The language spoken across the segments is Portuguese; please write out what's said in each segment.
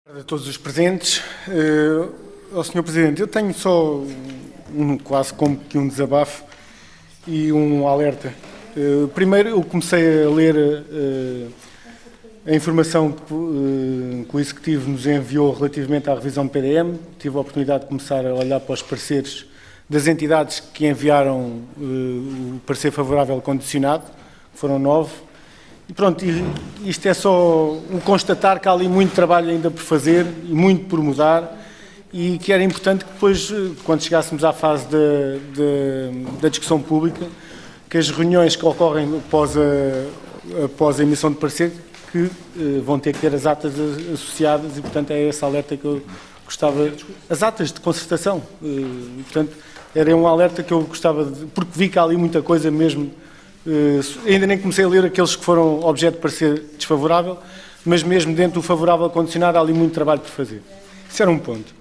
A todos os presentes. Ao Sr. Presidente, eu tenho só quase como que um desabafo e um alerta. Primeiro, eu comecei a ler a informação que o Executivo nos enviou relativamente à revisão do PDM. Tive a oportunidade de começar a olhar para os pareceres das entidades que enviaram o parecer favorável condicionado, foram 9. E pronto, isto é só um constatar que há ali muito trabalho ainda por fazer e muito por mudar e que era importante que depois, quando chegássemos à fase da discussão pública, que as reuniões que ocorrem após a emissão de parecer, que vão ter que ter as atas associadas e, portanto, é esse alerta que eu gostava... As atas de concertação, portanto, era um alerta que eu gostava de... Porque vi que há ali muita coisa mesmo... ainda nem comecei a ler aqueles que foram objeto de parecer desfavorável, mas mesmo dentro do favorável condicionado há ali muito trabalho por fazer. Isso era um ponto.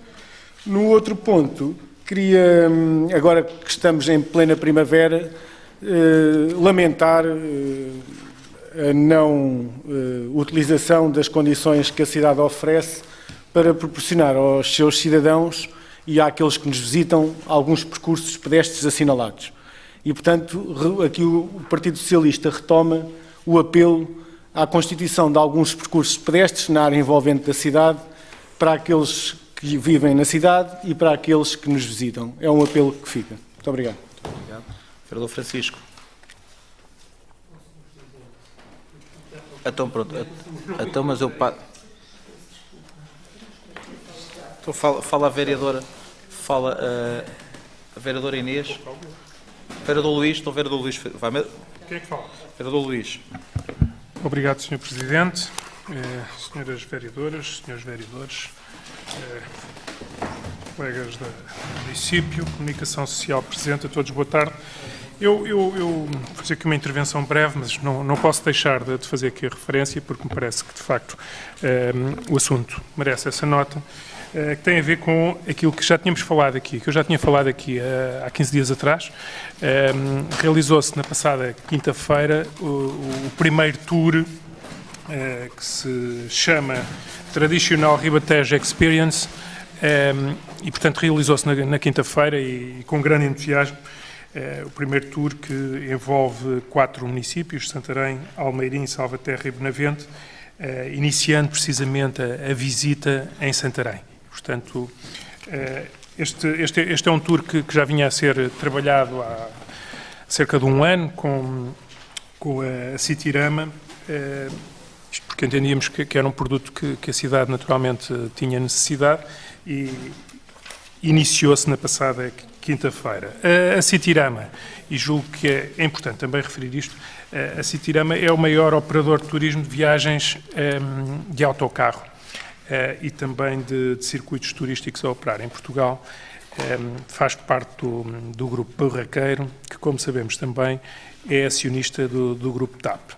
No outro ponto, queria, agora que estamos em plena primavera, lamentar a não utilização das condições que a cidade oferece para proporcionar aos seus cidadãos e àqueles que nos visitam alguns percursos pedestres assinalados. E, portanto, aqui o Partido Socialista retoma o apelo à constituição de alguns percursos pedestres na área envolvente da cidade para aqueles que vivem na cidade e para aqueles que nos visitam. É um apelo que fica. Muito obrigado. Muito obrigado. Vereador Francisco. Então, pronto. Então, mas eu... Então, fala a vereadora. Fala a vereadora Inês. Vereador Luís, então Vereador Luís... Quem é que fala? Vereador Luís. Obrigado, Sr. Presidente, senhoras vereadoras, senhores vereadores, colegas do município, comunicação social presente, a todos boa tarde. Eu vou fazer aqui uma intervenção breve, mas não posso deixar de fazer aqui a referência, porque me parece que, de facto, o assunto merece essa nota, que tem a ver com aquilo que já tínhamos falado aqui, que eu já tinha falado aqui há 15 dias atrás. Realizou-se na passada quinta-feira o primeiro tour que se chama Traditional Ribatejo Experience e, portanto, realizou-se na quinta-feira e com grande entusiasmo o primeiro tour que envolve 4 municípios, Santarém, Almeirim, Salvaterra e Benavente, iniciando precisamente a visita em Santarém. Portanto, este é um tour que já vinha a ser trabalhado há cerca de um ano com a Citirama, isto porque entendíamos que era um produto que a cidade naturalmente tinha necessidade e iniciou-se na passada quinta-feira. A Citirama, e julgo que é importante também referir isto, a Citirama é o maior operador de turismo de viagens de autocarro. E também de circuitos turísticos a operar em Portugal. Faz parte do Grupo Barraqueiro, que, como sabemos também, é acionista do Grupo TAP.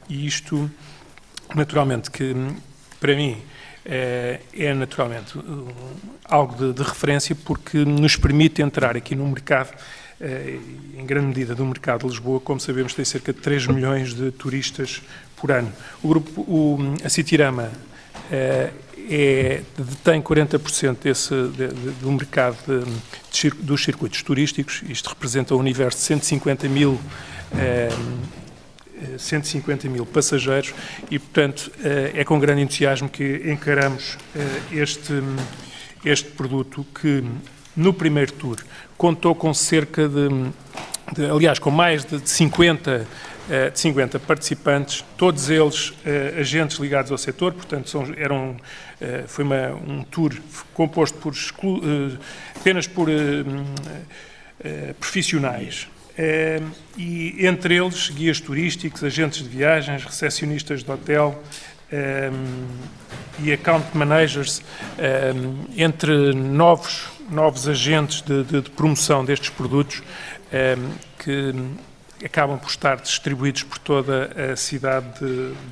E isto, naturalmente, que para mim é naturalmente algo de referência, porque nos permite entrar aqui no mercado, em grande medida do mercado de Lisboa, como sabemos, tem cerca de 3 milhões de turistas por ano. A Citirama detém 40% do mercado dos circuitos turísticos. Isto representa um universo de 150 mil passageiros e, portanto, é com grande entusiasmo que encaramos este produto que, no primeiro tour, contou com cerca aliás, com mais de 50 participantes, todos eles agentes ligados ao setor, portanto foi um tour composto apenas por profissionais, e entre eles guias turísticos, agentes de viagens, recepcionistas de hotel e account managers, entre novos agentes de promoção destes produtos que acabam por estar distribuídos por toda a cidade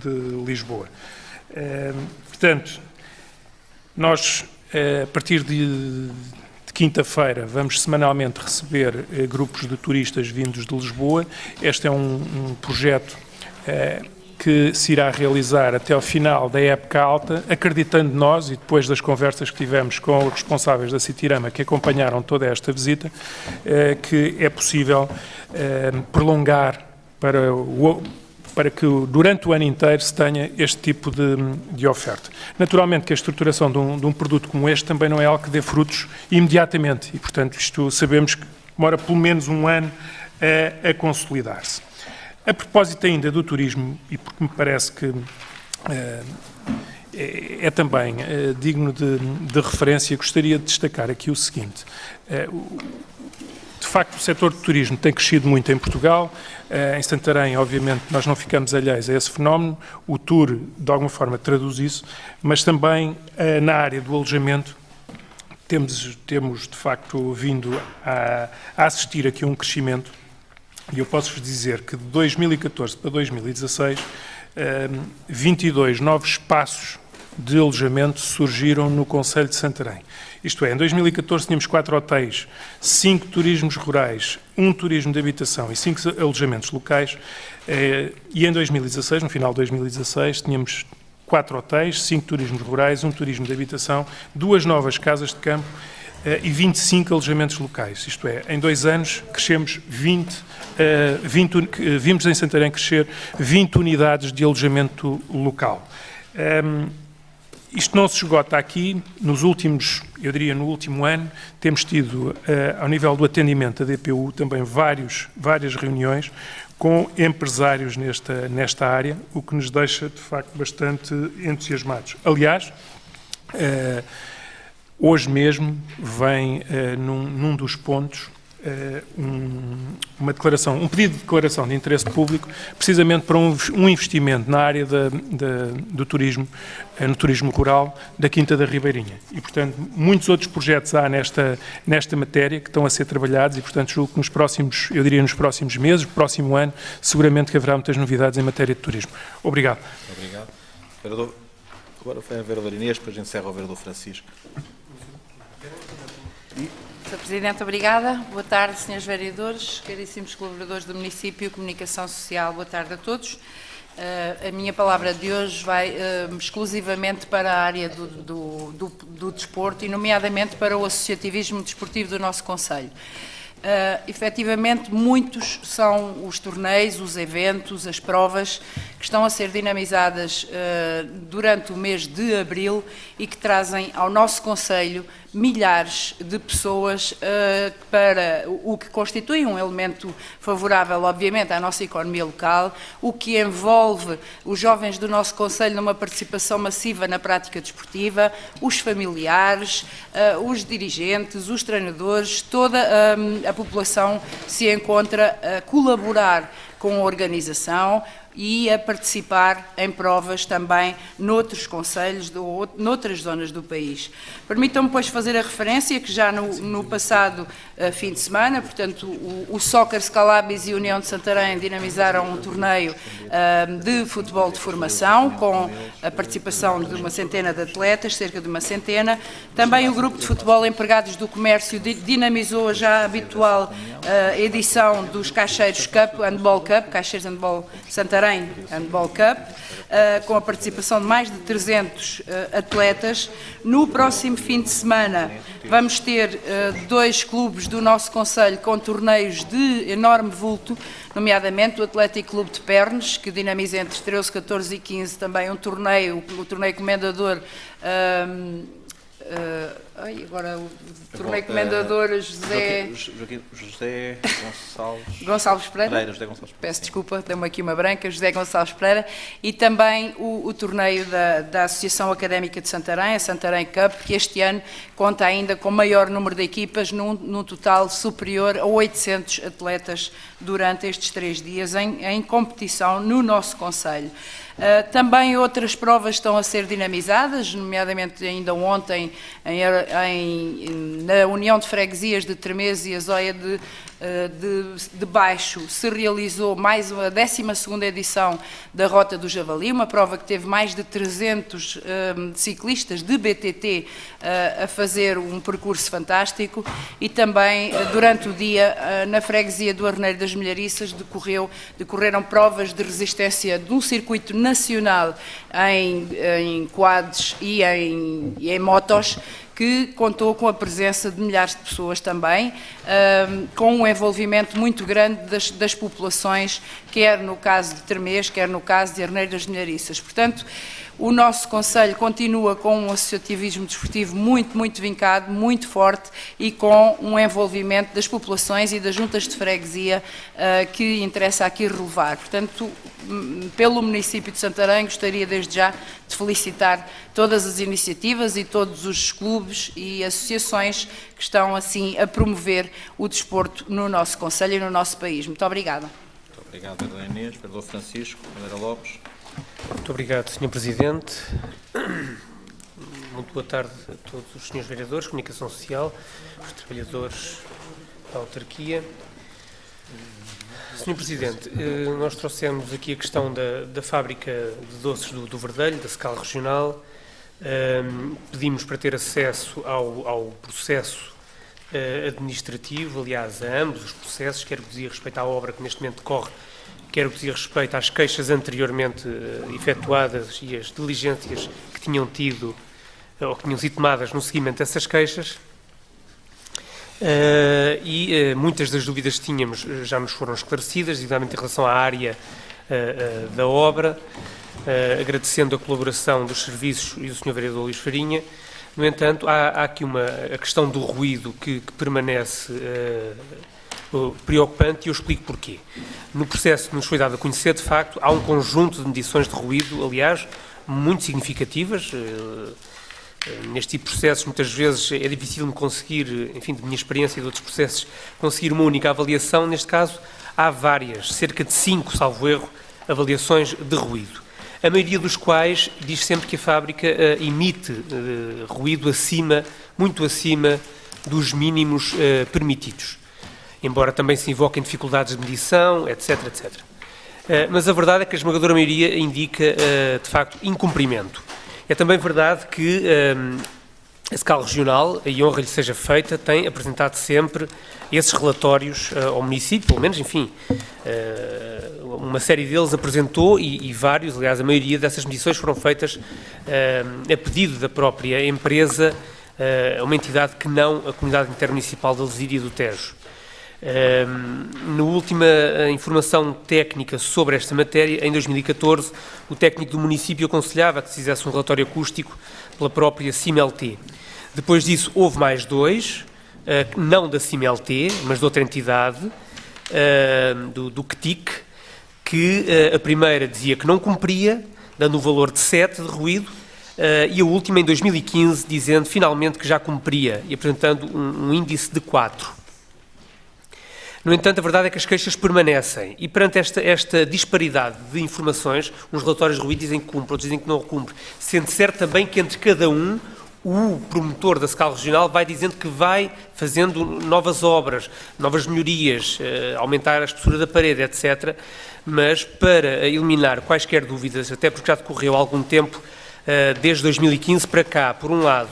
de Lisboa. Portanto, nós, a partir de quinta-feira, vamos semanalmente receber grupos de turistas vindos de Lisboa. Este é um projeto que se irá realizar até ao final da época alta, acreditando nós, e depois das conversas que tivemos com os responsáveis da Citirama que acompanharam toda esta visita, que é possível prolongar para que durante o ano inteiro se tenha este tipo de oferta. Naturalmente que a estruturação de um produto como este também não é algo que dê frutos imediatamente e, portanto, isto sabemos que demora pelo menos um ano a consolidar-se. A propósito ainda do turismo, e porque me parece que é também digno de referência, gostaria de destacar aqui o seguinte. De facto, o setor do turismo tem crescido muito em Portugal. Em Santarém, obviamente, nós não ficamos alheios a esse fenómeno. O Tour, de alguma forma, traduz isso, mas também na área do alojamento temos de facto, vindo a assistir aqui a um crescimento. E eu posso-vos dizer que de 2014 para 2016, 22 novos espaços de alojamento surgiram no concelho de Santarém. Isto é, em 2014 tínhamos 4 hotéis, 5 turismos rurais, 1 turismo de habitação e 5 alojamentos locais. E em 2016, no final de 2016, tínhamos 4 hotéis, 5 turismos rurais, 1 turismo de habitação, 2 novas casas de campo e 25 alojamentos locais. Isto é, em 2 anos crescemos vimos em Santarém crescer 20 unidades de alojamento local. Isto não se esgota aqui. Nos últimos, eu diria no último ano, temos tido, ao nível do atendimento da DPU, também várias reuniões com empresários nesta área, o que nos deixa, de facto, bastante entusiasmados. Aliás, hoje mesmo vem num dos pontos uma declaração, um pedido de declaração de interesse público, precisamente para um investimento na área do turismo, no turismo rural da Quinta da Ribeirinha. E, portanto, muitos outros projetos há nesta matéria que estão a ser trabalhados e, portanto, julgo que nos próximos meses, no próximo ano, seguramente que haverá muitas novidades em matéria de turismo. Obrigado. Obrigado. Vereador, agora foi a vereadora Inês, depois encerra o vereador Francisco. Sr. Presidente, obrigada. Boa tarde, senhores vereadores, caríssimos colaboradores do município, comunicação social, boa tarde a todos. A minha palavra de hoje vai exclusivamente para a área do desporto e, nomeadamente, para o associativismo desportivo do nosso concelho. Efetivamente, muitos são os torneios, os eventos, as provas que estão a ser dinamizadas durante o mês de abril e que trazem ao nosso concelho milhares de pessoas para o que constitui um elemento favorável, obviamente, à nossa economia local, o que envolve os jovens do nosso concelho numa participação massiva na prática desportiva, os familiares, os dirigentes, os treinadores, toda a população se encontra a colaborar com a organização e a participar em provas também noutros concelhos, noutras zonas do país. Permitam-me, pois, fazer a referência que já no passado fim de semana, portanto, o Soccer Scalabis e a União de Santarém dinamizaram um torneio de futebol de formação, com a participação de uma centena de atletas, cerca de uma centena. Também o Grupo de Futebol Empregados do Comércio dinamizou a já habitual edição dos Caixeiros Cup, Handball Cup, Caixeiros Handball Santarém, Handball Cup, com a participação de mais de 300 atletas. No próximo fim de semana vamos ter 2 clubes do nosso concelho com torneios de enorme vulto, nomeadamente o Atlético Clube de Pernes, que dinamiza entre 13, 14 e 15 também o torneio Comendador. Agora o torneio Comendador José Gonçalves Pereira. Peço desculpa, deu-me aqui uma branca, José Gonçalves Pereira, e também o torneio da Associação Académica de Santarém, a Santarém Cup, que este ano conta ainda com maior número de equipas, num total superior a 800 atletas durante estes 3 dias em competição no nosso concelho. Também outras provas estão a ser dinamizadas, nomeadamente ainda ontem na União de Freguesias de Tremeza e Azóia de de baixo se realizou mais uma 12ª edição da Rota do Javali, uma prova que teve mais de 300 ciclistas de BTT a fazer um percurso fantástico, e também durante o dia na freguesia do Arneiro das Milhariças decorreram provas de resistência de um circuito nacional em quads e em motos, que contou com a presença de milhares de pessoas também, com um envolvimento muito grande das populações, quer no caso de Termês, quer no caso de Arneiro das Milhariças. Portanto, o nosso Conselho continua com um associativismo desportivo muito vincado, muito forte, e com um envolvimento das populações e das juntas de freguesia que interessa aqui relevar. Portanto, pelo município de Santarém, gostaria desde já de felicitar todas as iniciativas e todos os clubes e associações que estão assim a promover o desporto no nosso Conselho e no nosso país. Muito obrigada. Muito obrigado, vereadora Inês. Vereador Francisco, vereadora Lopes. Muito obrigado, Sr. Presidente. Muito boa tarde a todos os senhores vereadores, Comunicação Social, os trabalhadores da autarquia. Sr. Presidente, nós trouxemos aqui a questão da fábrica de doces do Verdelho, da SCAL Regional. Pedimos para ter acesso ao processo administrativo, aliás, a ambos os processos, quer o que dizia respeito à obra que neste momento decorre, quer o que dizia respeito às queixas anteriormente efetuadas e as diligências que tinham tido ou que tinham sido tomadas no seguimento dessas queixas. Muitas das dúvidas que tínhamos já nos foram esclarecidas, exatamente em relação à área da obra, agradecendo a colaboração dos serviços e do Sr. Vereador Luís Farinha. No entanto, há aqui a questão do ruído que permanece preocupante, e eu explico porquê. No processo que nos foi dado a conhecer, de facto, há um conjunto de medições de ruído, aliás, muito significativas. Neste tipo de processos, muitas vezes é difícil de conseguir, enfim, de minha experiência e de outros processos, conseguir uma única avaliação. Neste caso, há várias, cerca de 5, salvo erro, avaliações de ruído. A maioria dos quais diz sempre que a fábrica emite ruído muito acima dos mínimos permitidos, embora também se invoquem dificuldades de medição, etc, etc. Mas a verdade é que a esmagadora maioria indica, de facto, incumprimento. É também verdade que a SCAL Regional, e honra lhe seja feita, tem apresentado sempre esses relatórios ao município, pelo menos, enfim, uma série deles apresentou e vários, aliás, a maioria dessas medições foram feitas a pedido da própria empresa, uma entidade que não a Comunidade Intermunicipal de Alzira e do Tejo. Na última informação técnica sobre esta matéria, em 2014, o técnico do município aconselhava que se fizesse um relatório acústico pela própria CIMLT. Depois disso, houve mais 2, não da CIMLT, mas de outra entidade, do CTIC, que a primeira dizia que não cumpria, dando um valor de 7 de ruído, e a última, em 2015, dizendo finalmente que já cumpria, e apresentando um índice de 4. No entanto, a verdade é que as queixas permanecem, e perante esta disparidade de informações, uns relatórios de ruído dizem que cumpre, outros dizem que não cumpre, sendo certo também que entre cada um, o promotor da SCAL Regional vai dizendo que vai fazendo novas obras, novas melhorias, aumentar a espessura da parede, etc. Mas para eliminar quaisquer dúvidas, até porque já decorreu algum tempo, desde 2015 para cá, por um lado,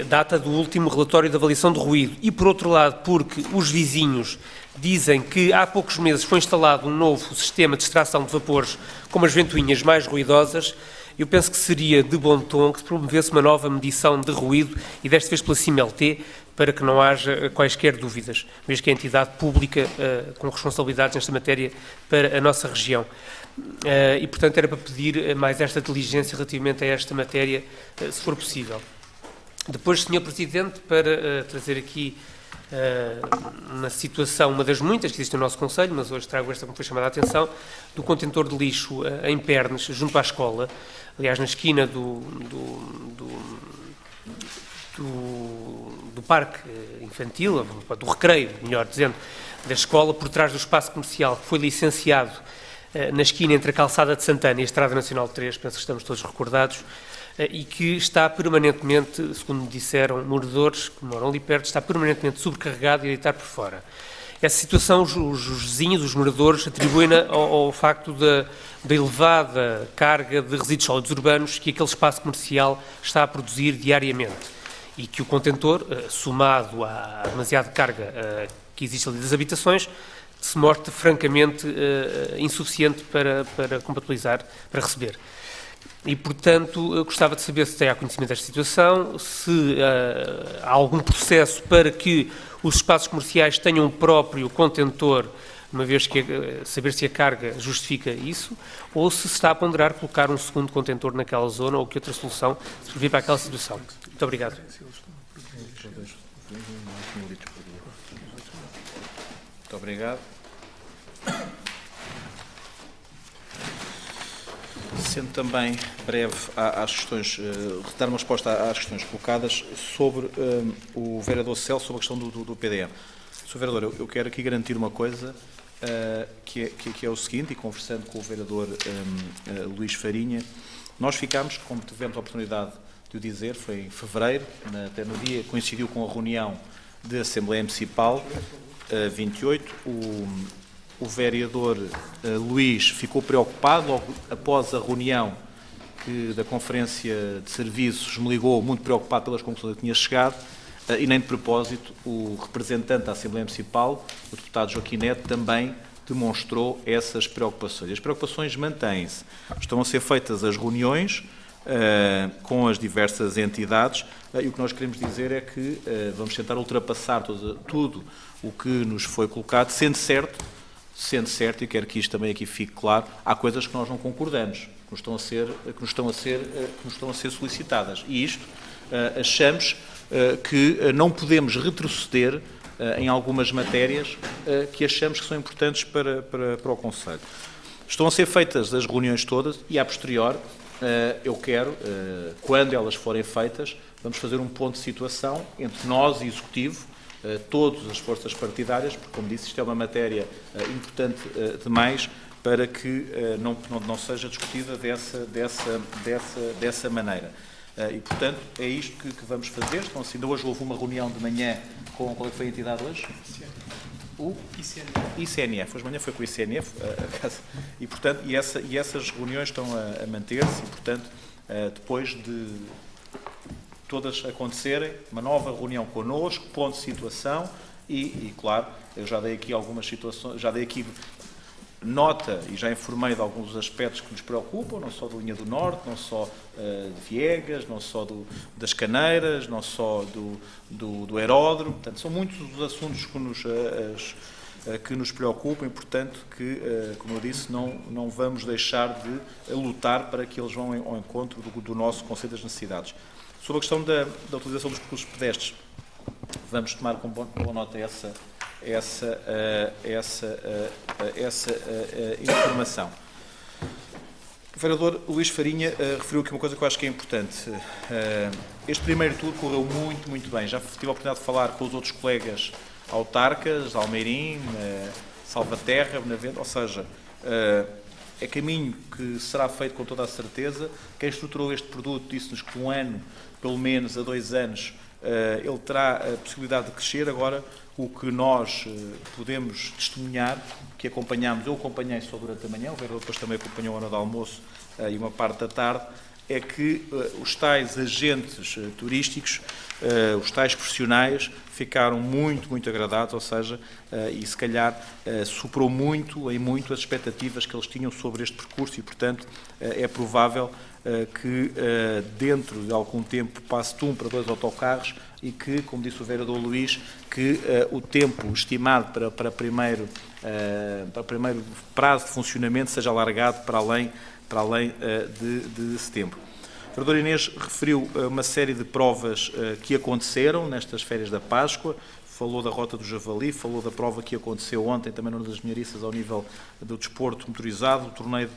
data do último relatório de avaliação de ruído, e por outro lado porque os vizinhos dizem que há poucos meses foi instalado um novo sistema de extração de vapores com umas ventoinhas mais ruidosas, eu penso que seria de bom tom que se promovesse uma nova medição de ruído, e desta vez pela CIMLT, para que não haja quaisquer dúvidas, mesmo que é a entidade pública com responsabilidades nesta matéria para a nossa região. E, portanto, era para pedir mais esta diligência relativamente a esta matéria, se for possível. Depois, Sr. Presidente, para trazer aqui uma situação, uma das muitas que existe no nosso Conselho, mas hoje trago esta que me foi chamada a atenção, do contentor de lixo em Pernes, junto à escola, aliás, na esquina do parque infantil, do recreio, melhor dizendo, da escola, por trás do espaço comercial, que foi licenciado na esquina entre a Calçada de Santana e a Estrada Nacional 3, penso que estamos todos recordados, e que está permanentemente, segundo me disseram moradores que moram ali perto, está permanentemente sobrecarregado e a deitar por fora. Essa situação, os vizinhos, os moradores, atribuem-na ao facto da elevada carga de resíduos sólidos urbanos que aquele espaço comercial está a produzir diariamente e que o contentor, somado à demasiada carga que existe ali das habitações, se mostra francamente insuficiente para compatibilizar, para receber. E, portanto, eu gostava de saber se tem conhecimento desta situação, se há algum processo para que os espaços comerciais tenham um próprio contentor, uma vez que saber se a carga justifica isso, ou se está a ponderar colocar um segundo contentor naquela zona ou que outra solução se prevê para aquela situação. Muito obrigado. Muito obrigado. Sendo também breve às questões, dar uma resposta às questões colocadas sobre o vereador Celso, sobre a questão do PDM. Sr. Vereador, eu quero aqui garantir uma coisa, que é o seguinte, e conversando com o vereador Luís Farinha, nós ficámos, como tivemos a oportunidade de o dizer, foi em fevereiro, até no dia, coincidiu com a reunião da Assembleia Municipal, 28, o vereador Luís ficou preocupado logo após a reunião da Conferência de Serviços, me ligou muito preocupado pelas conclusões que tinha chegado, e nem de propósito o representante da Assembleia Municipal, o deputado Joaquim Neto, também demonstrou essas preocupações. As preocupações mantêm-se. Estão a ser feitas as reuniões com as diversas entidades e o que nós queremos dizer é que vamos tentar ultrapassar tudo o que nos foi colocado, sendo certo, e quero que isto também aqui fique claro, há coisas que nós não concordamos, que nos estão a ser solicitadas. E isto achamos que não podemos retroceder em algumas matérias que achamos que são importantes para o Conselho. Estão a ser feitas as reuniões todas e, a posterior, eu quero, quando elas forem feitas, vamos fazer um ponto de situação entre nós e o Executivo, todas as forças partidárias, porque, como disse, isto é uma matéria importante demais para que não seja discutida dessa maneira. E, portanto, é isto que vamos fazer. Então, assim, hoje houve uma reunião de manhã com qual foi a entidade hoje? O ICNF. Hoje de manhã foi com o ICNF. E, portanto, essas reuniões estão a manter-se e, portanto, depois de todas acontecerem, uma nova reunião connosco, ponto de situação e, claro, eu já dei aqui algumas situações, já dei aqui nota e já informei de alguns aspectos que nos preocupam, não só da linha do Norte, não só de Viegas, não só das Caneiras, não só do aeródromo, portanto, são muitos os assuntos que nos preocupam e, portanto, que, como eu disse, não vamos deixar de lutar para que eles vão ao encontro do nosso Conselho das Necessidades. Sobre a questão da utilização dos percursos pedestres, vamos tomar com boa nota essa informação. O vereador Luís Farinha referiu aqui uma coisa que eu acho que é importante. Este primeiro turno correu muito bem. Já tive a oportunidade de falar com os outros colegas autarcas, Almeirim, Salvaterra, Benavente, ou seja, é caminho que será feito com toda a certeza. Quem estruturou este produto disse-nos que um ano, pelo menos a 2 anos, ele terá a possibilidade de crescer. Agora, o que nós podemos testemunhar, que acompanhamos, eu acompanhei só durante a manhã, o vereador depois também acompanhou a hora do almoço e uma parte da tarde, é que os tais agentes turísticos, os tais profissionais, ficaram muito agradados, ou seja, e se calhar superou muito as expectativas que eles tinham sobre este percurso e, portanto, é provável que dentro de algum tempo passe de 1 para 2 autocarros e que, como disse o vereador Luís, que o tempo estimado para primeiro prazo de funcionamento seja alargado para além de setembro. A vereadora Inês referiu uma série de provas que aconteceram nestas férias da Páscoa, falou da Rota do Javali, falou da prova que aconteceu ontem também nas Engenhariças ao nível do desporto motorizado, o torneio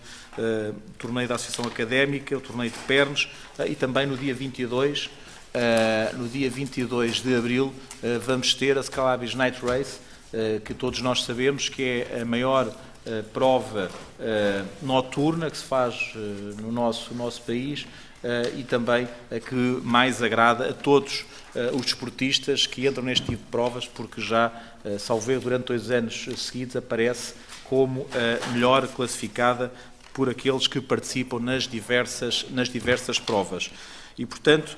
da Associação Académica, o torneio de Pernes e também no dia 22 de Abril vamos ter a Scalabis Night Race, que todos nós sabemos que é a maior prova noturna que se faz no nosso país e também a que mais agrada a todos os desportistas que entram neste tipo de provas, porque já, salvo erro, durante 2 anos seguidos, aparece como melhor classificada por aqueles que participam nas diversas provas. E, portanto,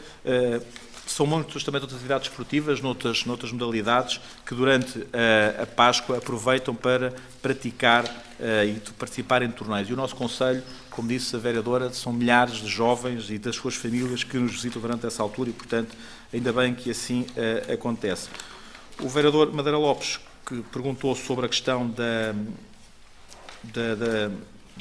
são muitas também outras atividades esportivas, noutras modalidades, que durante a Páscoa aproveitam para praticar e participar em torneios. E o nosso Conselho, como disse a vereadora, são milhares de jovens e das suas famílias que nos visitam durante essa altura e, portanto, ainda bem que assim acontece. O vereador Madeira Lopes, que perguntou sobre a questão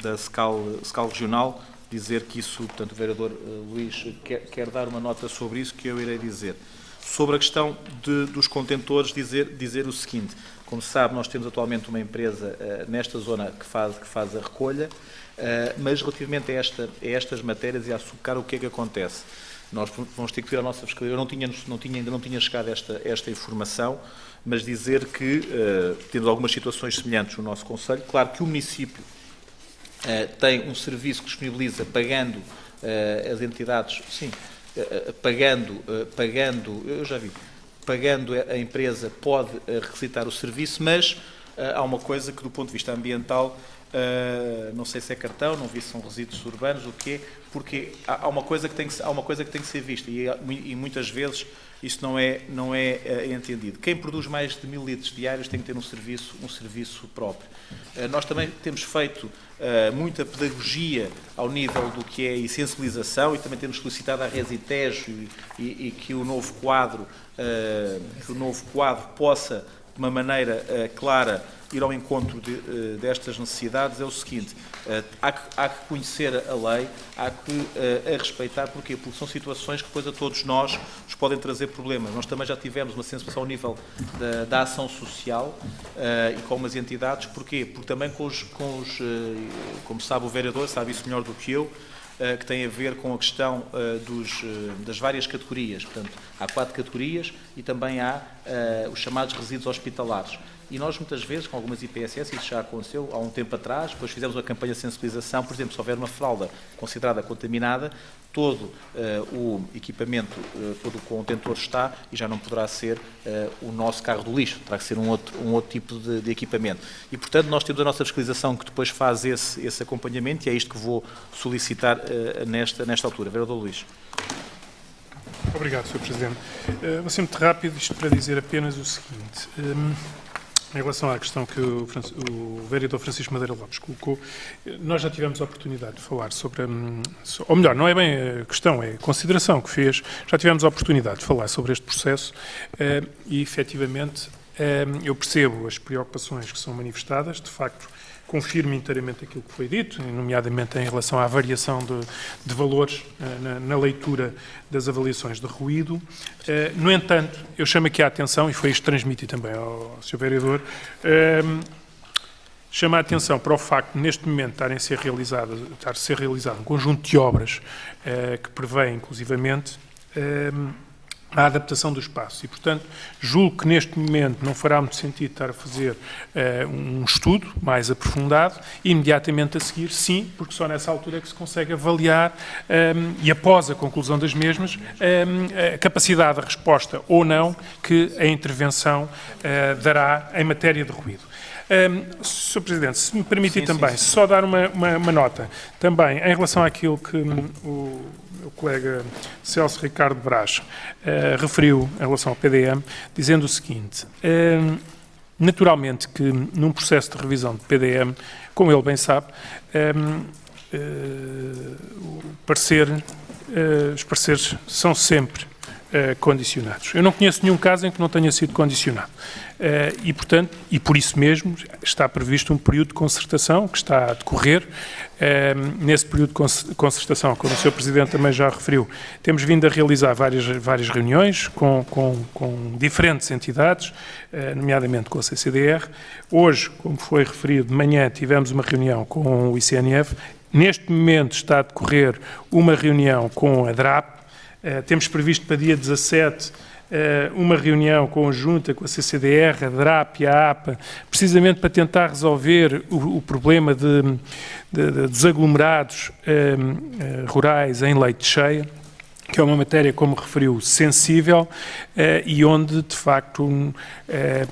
da SCAL regional, dizer que isso, portanto, o vereador Luís quer dar uma nota sobre isso, que eu irei dizer. Sobre a questão dos contentores, dizer o seguinte: como se sabe, nós temos atualmente uma empresa nesta zona que faz a recolha, mas relativamente a estas matérias e a açúcar, o que é que acontece? Nós vamos ter que vir à nossa fiscalia. Eu ainda não tinha chegado esta informação, mas dizer que temos algumas situações semelhantes no nosso Conselho. Claro que o município tem um serviço que disponibiliza pagando as entidades, sim, pagando, eu já vi, pagando a empresa pode requisitar o serviço, mas há uma coisa que do ponto de vista ambiental, não sei se é cartão, não vi se são resíduos urbanos, o quê, porque há uma coisa que tem que ser vista e muitas vezes isso não é entendido. Quem produz mais de 1000 litros diários tem que ter um serviço próprio. Nós também temos feito muita pedagogia ao nível do que é a sensibilização e também temos solicitado à Resitejo e que o novo quadro possa, de uma maneira clara, ir ao encontro destas necessidades. É o seguinte: há que conhecer a lei, há que a respeitar. Porquê? Porque são situações que depois a todos nós nos podem trazer problemas. Nós também já tivemos uma sensibilização ao nível da ação social e com umas entidades. Porquê? Porque também como sabe o vereador, sabe isso melhor do que eu, que tem a ver com a questão das várias categorias. Portanto, há 4 categorias e também há os chamados resíduos hospitalares. E nós, muitas vezes, com algumas IPSS, isso já aconteceu há um tempo atrás, depois fizemos uma campanha de sensibilização, por exemplo, se houver uma fralda considerada contaminada, todo o equipamento, todo o contentor está e já não poderá ser o nosso carro do lixo, terá que ser um outro tipo de equipamento. E, portanto, nós temos a nossa fiscalização que depois faz esse acompanhamento e é isto que vou solicitar nesta altura. Vereador Luís. Obrigado, Sr. Presidente. Vou ser muito rápido, isto para dizer apenas o seguinte. Em relação à questão que o vereador Francisco Madeira Lopes colocou, nós já tivemos a oportunidade de falar sobre, ou melhor, não é bem a questão, é a consideração que fez, já tivemos a oportunidade de falar sobre este processo e, efetivamente, eu percebo as preocupações que são manifestadas, de facto, confirmo inteiramente aquilo que foi dito, nomeadamente em relação à variação de valores na leitura das avaliações de ruído. No entanto, eu chamo aqui a atenção, e foi isto que transmiti também ao Sr. Vereador, chamo a atenção para o facto de, neste momento, estar a ser realizado um conjunto de obras que prevê, inclusivamente, a adaptação do espaço e, portanto, julgo que neste momento não fará muito sentido estar a fazer um estudo mais aprofundado e imediatamente a seguir, sim, porque só nessa altura é que se consegue avaliar e após a conclusão das mesmas a capacidade de resposta ou não que a intervenção dará em matéria de ruído. Sr. Presidente, se me permitir também, só dar uma nota, também em relação àquilo que o colega Celso Ricardo Brás referiu em relação ao PDM, dizendo o seguinte: naturalmente que num processo de revisão de PDM, como ele bem sabe, os pareceres são sempre condicionados. Eu não conheço nenhum caso em que não tenha sido condicionado. E, portanto, e por isso mesmo, está previsto um período de concertação que está a decorrer. Nesse período de concertação, como o Sr. Presidente também já referiu, temos vindo a realizar várias reuniões com diferentes entidades, nomeadamente com a CCDR. Hoje, como foi referido, de manhã tivemos uma reunião com o ICNF. Neste momento está a decorrer uma reunião com a DRAP. Temos previsto para dia 17 uma reunião conjunta com a CCDR, a DRAP e a APA, precisamente para tentar resolver o problema dos aglomerados rurais em leite cheia, que é uma matéria, como referiu, sensível e onde, de facto,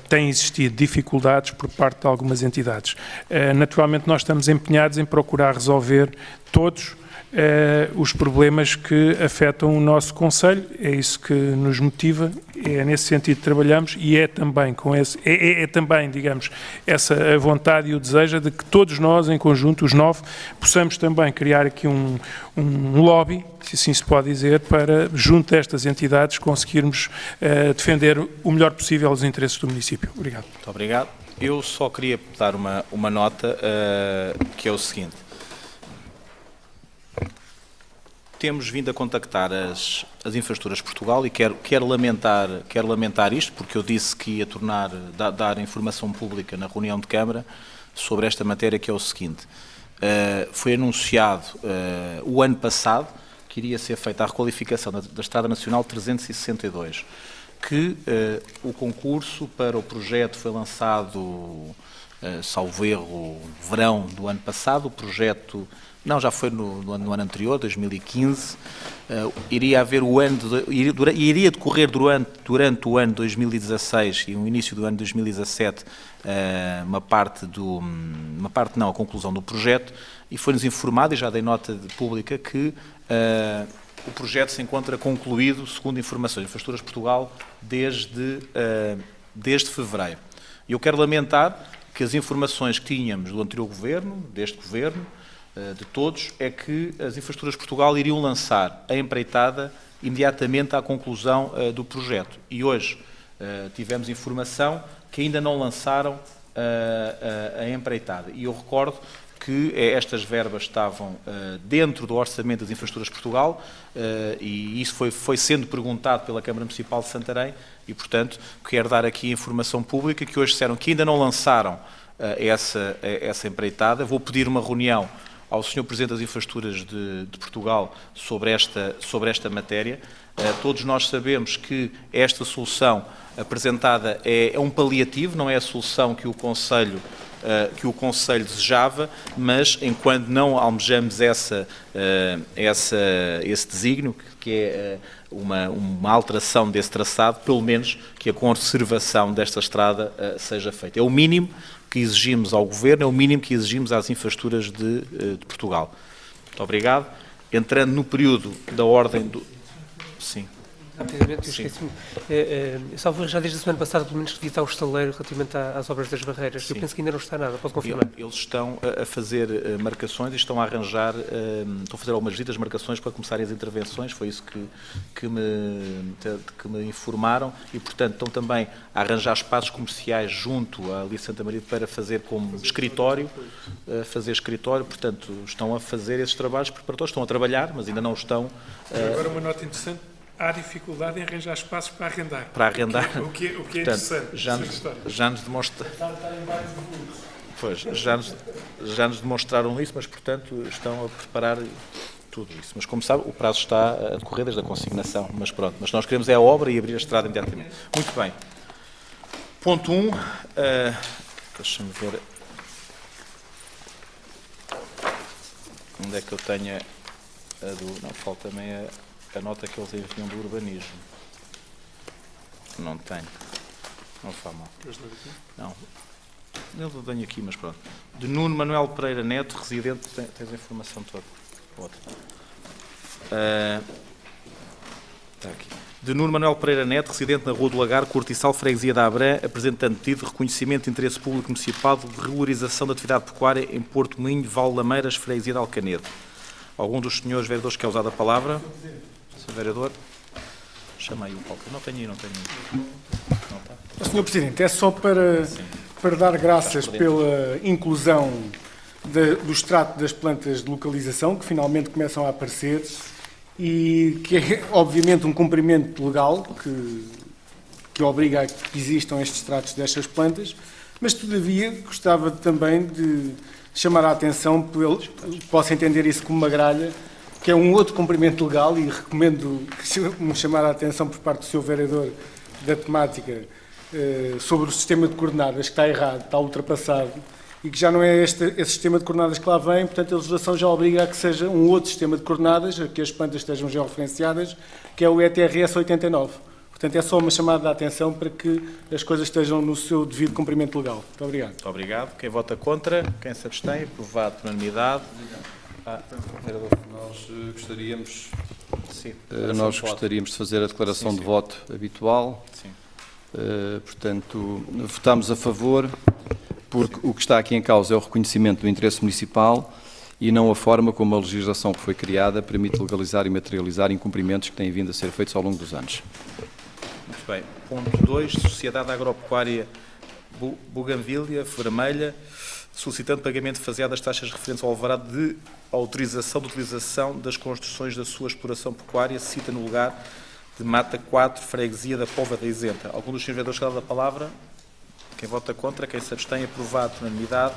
têm existido dificuldades por parte de algumas entidades. Naturalmente, nós estamos empenhados em procurar resolver todos os problemas que afetam o nosso Conselho, é isso que nos motiva, é nesse sentido que trabalhamos e é também, digamos, essa a vontade e o desejo de que todos nós, em conjunto, os 9, possamos também criar aqui um lobby, se assim se pode dizer, para, junto a estas entidades, conseguirmos defender o melhor possível os interesses do município. Obrigado. Muito obrigado. Eu só queria dar uma nota, que é o seguinte. Temos vindo a contactar as Infraestruturas Portugal e quero lamentar isto, porque eu disse que ia dar informação pública na reunião de Câmara sobre esta matéria, que é o seguinte. Foi anunciado o ano passado que iria ser feita a requalificação da Estrada Nacional 362, que o concurso para o projeto foi lançado, salvo erro, verão do ano passado. O projeto... Não, já foi no ano anterior, 2015. Iria decorrer durante o ano 2016 e o início do ano 2017 a conclusão do projeto, e foi-nos informado, e já dei nota pública, que o projeto se encontra concluído, segundo informações de Infraestruturas Portugal, desde fevereiro. E eu quero lamentar que as informações que tínhamos do anterior governo, deste governo, de todos, é que as Infraestruturas Portugal iriam lançar a empreitada imediatamente à conclusão do projeto. E hoje tivemos informação que ainda não lançaram a empreitada. E eu recordo que estas verbas estavam dentro do orçamento das Infraestruturas Portugal, e isso foi sendo perguntado pela Câmara Municipal de Santarém, e, portanto, quero dar aqui a informação pública que hoje disseram que ainda não lançaram essa empreitada. Vou pedir uma reunião ao Sr. Presidente das Infraestruturas de Portugal sobre esta matéria. Todos nós sabemos que esta solução apresentada é um paliativo, não é a solução que o Conselho desejava, mas enquanto não almejamos esse desígnio, que é uma alteração desse traçado, pelo menos que a conservação desta estrada seja feita. É o mínimo que exigimos ao Governo, é o mínimo que exigimos às infraestruturas de Portugal. Muito obrigado. Entrando no período da ordem do... Sim. Rapidamente, eu esqueci-me. Salvo já desde a semana passada, pelo menos, devia estar o estaleiro relativamente às obras das barreiras. Sim. Eu penso que ainda não está nada, pode confirmar? Eles estão a fazer marcações e estão a arranjar, estão a fazer algumas visitas, marcações para começarem as intervenções, foi isso que me informaram, e, portanto, estão também a arranjar espaços comerciais junto à Alice Santa Maria para fazer como escritório, portanto, estão a fazer esses trabalhos preparatórios, estão a trabalhar, mas ainda não estão... Agora uma nota interessante. Há dificuldade em arranjar espaços para arrendar. Para arrendar. O que é Portanto, interessante. já nos demonstraram isso, mas, portanto, estão a preparar tudo isso. Mas, como sabe, o prazo está a decorrer desde a consignação. Mas pronto, mas nós queremos é a obra e abrir a estrada imediatamente. Muito bem. Ponto 1. Deixa-me ver. Onde é que eu tenho a do... Não, falta-me a nota que eles enviam do urbanismo. Não tenho. Não faz mal. Não. Eu tenho aqui, mas pronto. De Nuno Manuel Pereira Neto, residente... Tens a informação toda. Outra. Está aqui. De Nuno Manuel Pereira Neto, residente na Rua do Lagar, Cortiçal, Freguesia da Abrã, apresentando pedido de reconhecimento de interesse público municipal de regularização da atividade pecuária em Porto Moinho, Val Lameiras, Freguesia de Alcanedo. Algum dos senhores vereadores quer usar a palavra? Sr. Vereador, chama aí o Paulo. Não tenho aí. Não está. Sr. Presidente, é só para dar graças pela inclusão do extrato das plantas de localização, que finalmente começam a aparecer, e que é, obviamente, um cumprimento legal que obriga a que existam estes extratos destas plantas, mas, todavia, gostava também de chamar a atenção, posso entender isso como uma gralha, que é um outro cumprimento legal, e recomendo me chamar a atenção por parte do Sr. Vereador da temática sobre o sistema de coordenadas que está errado, está ultrapassado, e que já não é esse sistema de coordenadas que lá vem, portanto a legislação já obriga a que seja um outro sistema de coordenadas, a que as plantas estejam georreferenciadas, que é o ETRS 89. Portanto, é só uma chamada de atenção para que as coisas estejam no seu devido cumprimento legal. Muito obrigado. Muito obrigado. Quem vota contra? Quem se abstém? Aprovado por unanimidade. Vereador. Nós gostaríamos, Sim. gostaríamos de fazer a declaração Sim, de sim. voto habitual. Sim. Portanto, votamos a favor, porque o que está aqui em causa é o reconhecimento do interesse municipal e não a forma como a legislação que foi criada permite legalizar e materializar incumprimentos que têm vindo a ser feitos ao longo dos anos. Muito bem. Ponto 2. Sociedade Agropecuária Buganvília Vermelha, solicitando pagamento faseado das taxas referentes ao alvará de autorização de utilização das construções da sua exploração pecuária, cita no lugar de Mata 4, freguesia da Póvoa da Isenta. Algum dos senhores vereadores quer dar a palavra? Quem vota contra? Quem se abstém? Aprovado por unanimidade.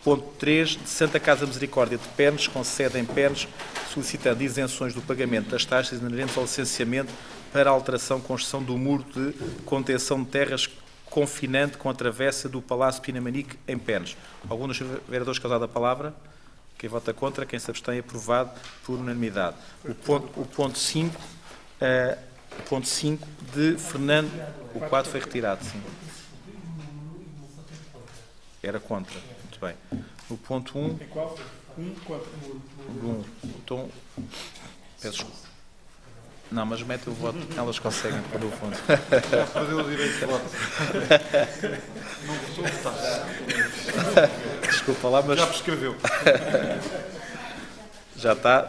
Ponto 3. De Santa Casa Misericórdia de Pernes, com sede em Pernes, solicitando isenções do pagamento das taxas inerentes ao licenciamento para a alteração e construção do muro de contenção de terras confinante com a travessa do Palácio Pinamanique em Pernes. Algum dos vereadores quer dar a palavra? Quem vota contra? Quem se abstém? Aprovado por unanimidade. O ponto 5 de Fernando... O 4 foi retirado, sim. Era contra. Muito bem. No ponto 1... Então, peço desculpa. Não, mas mete o voto. Elas conseguem pôr o voto. Já perdeu o direito de voto. Não votou, está. Desculpa lá, mas... Já prescreveu. Já está.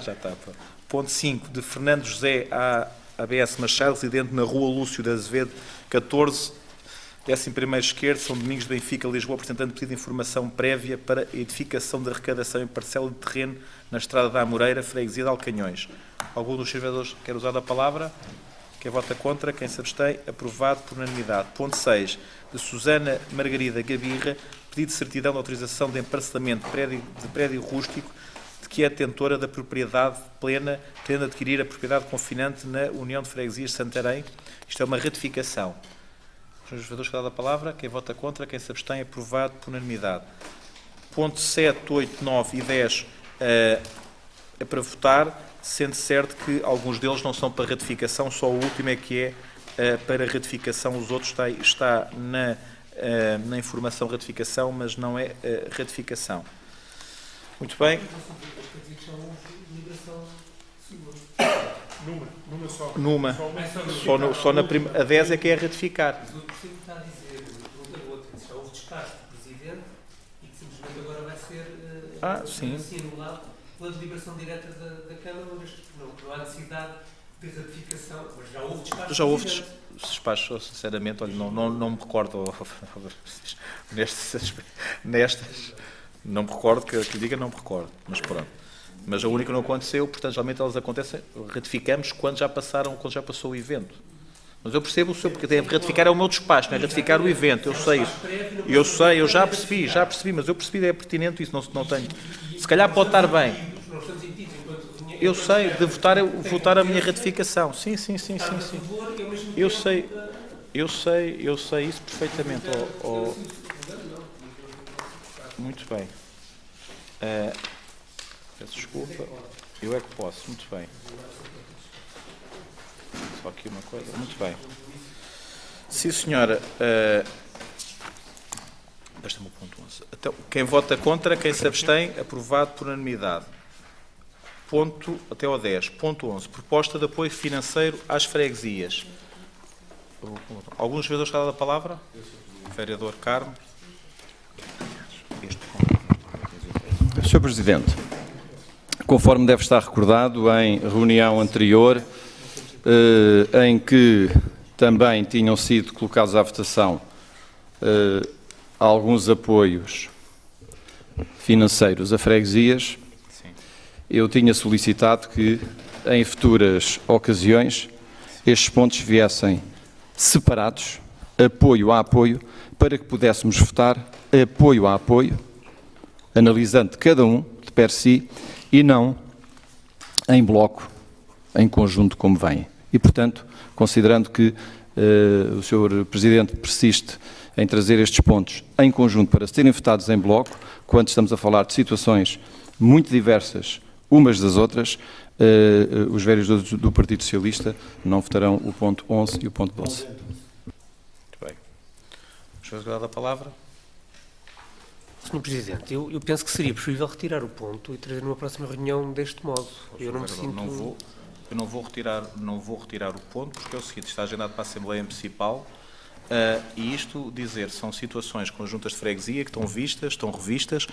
Ponto 5, de Fernando José ABS Machado, residente na Rua Lúcio de Azevedo, 14, 11º esquerdo, São Domingos de Benfica, Lisboa, apresentando pedido de informação prévia para edificação de arrecadação em parcela de terreno na Estrada da Amoreira, freguesia de Alcanhões. Algum dos vereadores quer usar a palavra? Quem vota contra? Quem se abstém? Aprovado por unanimidade. Ponto 6, de Susana Margarida Gabirra, pedido de certidão de autorização de emparcelamento de prédio rústico, de que é detentora da propriedade plena, pretende adquirir a propriedade confinante na União de Freguesias de Santarém. Isto é uma ratificação. Os vereadores querem dar a palavra? Quem vota contra? Quem se abstém? Aprovado por unanimidade. Ponto 7, 8, 9 e 10 é para votar, sendo certo que alguns deles não são para ratificação, só o último é que é para ratificação, os outros está na informação ratificação, mas não é ratificação. Muito bem. Numa. Só na primeira. A 10 é que é ratificar. Mas o Presidente está a dizer, no outro, que já houve despacho do Presidente e que simplesmente agora vai ser Sim. assim anulado pela deliberação direta da Câmara, uma vez que não há necessidade de ratificação, mas já houve despacho Já do houve Presidente. despacho, sinceramente, olha, não me recordo nestas, não me recordo que lhe diga, não me recordo, mas pronto. Mas a única que não aconteceu, portanto, geralmente elas acontecem, ratificamos quando já passou o evento. Mas eu percebo o seu, porque ratificar é o meu despacho, não é ratificar o evento, eu sei isso. Eu já percebi, mas eu percebi que é pertinente isso, não tenho. Se calhar pode estar bem. Eu sei, de votar a minha ratificação. Sim. Eu sei isso perfeitamente. Muito bem. Peço desculpa. Eu é que posso. Muito bem. Só aqui uma coisa. Muito bem. Sim, senhora. Basta-me o ponto 11. Então, quem vota contra, quem se abstém, aprovado por unanimidade. Ponto até ao 10. Ponto 11. Proposta de apoio financeiro às freguesias. Alguns vereadores querem dar a palavra? Vereador Carmo. Sr. Presidente, conforme deve estar recordado, em reunião anterior, em que também tinham sido colocados à votação alguns apoios financeiros a freguesias, eu tinha solicitado que, em futuras ocasiões, estes pontos viessem separados, apoio a apoio, para que pudéssemos votar apoio a apoio, analisando cada um de per si e não em bloco, em conjunto como vem. E, portanto, considerando que o Sr. Presidente persiste em trazer estes pontos em conjunto para serem votados em bloco, quando estamos a falar de situações muito diversas umas das outras, os vereadores do Partido Socialista não votarão o ponto 11 e o ponto 12. Muito bem. Vamos agora a palavra. Sr. Presidente, eu penso que seria preferível retirar o ponto e trazer numa próxima reunião deste modo. Eu não me sinto... Eu não vou retirar o ponto, porque é o seguinte, está agendado para a Assembleia Municipal, e isto dizer, são situações conjuntas de freguesia que estão vistas, estão revistas,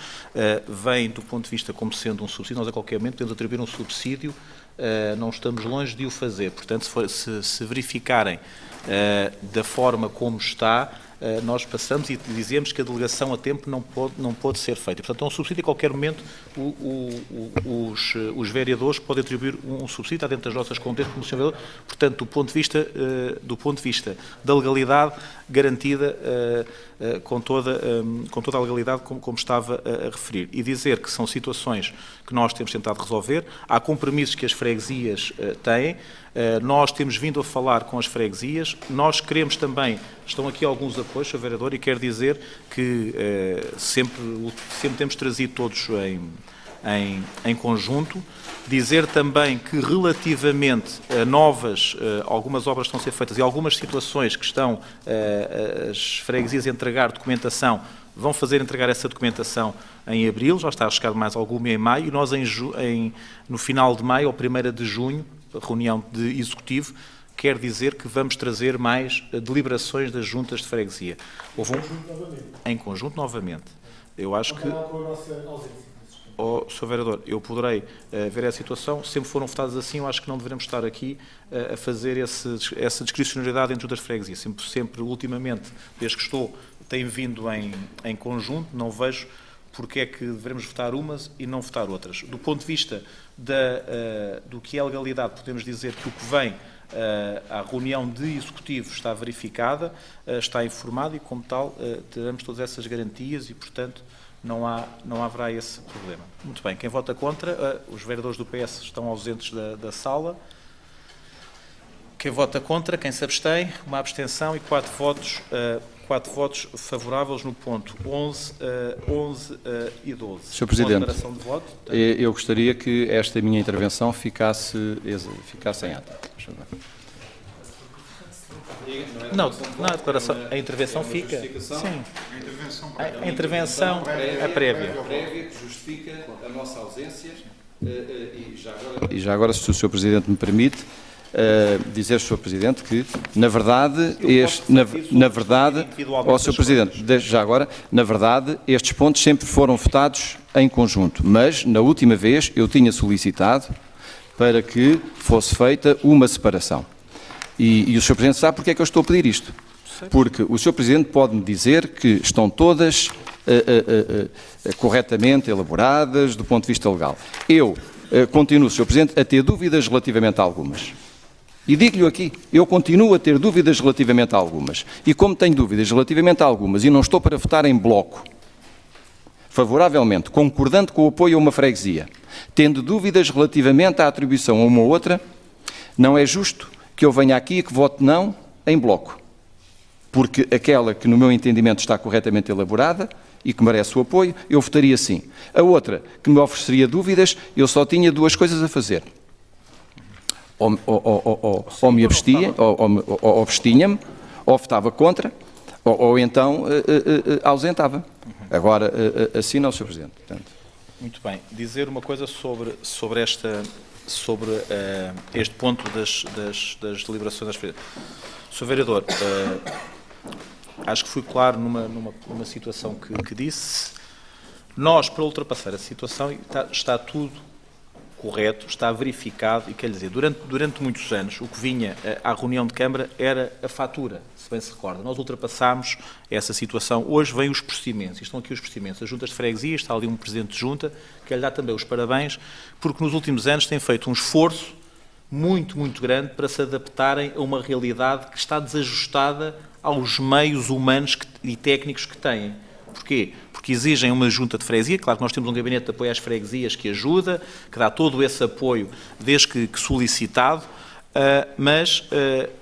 vêm do ponto de vista como sendo um subsídio, nós a qualquer momento podemos atribuir um subsídio, não estamos longe de o fazer, portanto, se verificarem da forma como está, nós passamos e dizemos que a delegação a tempo não pode ser feita. Portanto, é um subsídio, a qualquer momento os vereadores podem atribuir um subsídio, está dentro das nossas competências como senhor vereador, portanto, do ponto de vista da legalidade garantida com toda a legalidade como estava a referir. E dizer que são situações que nós temos tentado resolver, há compromissos que as freguesias têm, nós temos vindo a falar com as freguesias, nós queremos também, estão aqui alguns apoios, Sr. Vereador, e quero dizer que sempre temos trazido todos em conjunto, dizer também que relativamente a algumas obras estão a ser feitas e algumas situações que estão as freguesias a entregar documentação, vão entregar essa documentação em abril, já está a chegar mais alguma em maio, e nós no final de maio ou 1º de junho, reunião de executivo, quer dizer que vamos trazer mais deliberações das juntas de freguesia. Em conjunto novamente. Eu acho que... Sr. Vereador, eu poderei ver a situação, sempre foram votadas assim, eu acho que não devemos estar aqui a fazer essa discricionariedade entre juntas de freguesia. Sempre, ultimamente, desde que estou, tem vindo em conjunto, não vejo porque é que devemos votar umas e não votar outras. Do ponto de vista do que é legalidade, podemos dizer que o que vem à reunião de executivo está verificada, está informado e, como tal, teremos todas essas garantias e, portanto, não haverá esse problema. Muito bem, quem vota contra, os vereadores do PS estão ausentes da sala. Quem vota contra, quem se abstém, uma abstenção e 4 votos favoráveis no ponto 11 e 12. Sr. Presidente, declaração de voto. Eu gostaria que esta minha intervenção ficasse em ata. Não, a declaração, a intervenção fica. Sim. A intervenção é prévia. Que justifica a nossa ausência e já agora, se o Sr. Presidente me permite, dizer, Sr. Presidente, que, na verdade, Sr. Presidente, já agora, na verdade, estes pontos sempre foram votados em conjunto, mas, na última vez, eu tinha solicitado para que fosse feita uma separação. E o Sr. Presidente sabe porque é que eu estou a pedir isto. Porque o Sr. Presidente pode-me dizer que estão todas corretamente elaboradas do ponto de vista legal. Eu continuo, Sr. Presidente, a ter dúvidas relativamente a algumas. E digo-lhe aqui, eu continuo a ter dúvidas relativamente a algumas. E como tenho dúvidas relativamente a algumas e não estou para votar em bloco, favoravelmente, concordando com o apoio a uma freguesia, tendo dúvidas relativamente à atribuição a uma ou outra, não é justo que eu venha aqui e que vote não em bloco. Porque aquela que no meu entendimento está corretamente elaborada e que merece o apoio, eu votaria sim. A outra, que me ofereceria dúvidas, eu só tinha 2 coisas a fazer. Ou me abstia, ou abstinha-me, ou votava contra, ou então ausentava. Agora, assim não, Sr. Presidente. Portanto. Muito bem. Dizer uma coisa sobre este ponto das deliberações das freguesias. Sr. Vereador, acho que fui claro numa situação que disse. Nós, para ultrapassar a situação, está tudo correto, está verificado, e quer dizer, durante muitos anos, o que vinha à reunião de Câmara era a fatura, se bem se recorda. Nós ultrapassámos essa situação. Hoje vêm os procedimentos, e estão aqui os procedimentos. As juntas de freguesia, está ali um presidente de junta, que lhe dá também os parabéns, porque nos últimos anos tem feito um esforço muito, muito grande para se adaptarem a uma realidade que está desajustada aos meios humanos e técnicos que têm. Porquê? Porque exigem uma junta de freguesia, claro que nós temos um gabinete de apoio às freguesias que ajuda, que dá todo esse apoio desde que solicitado, mas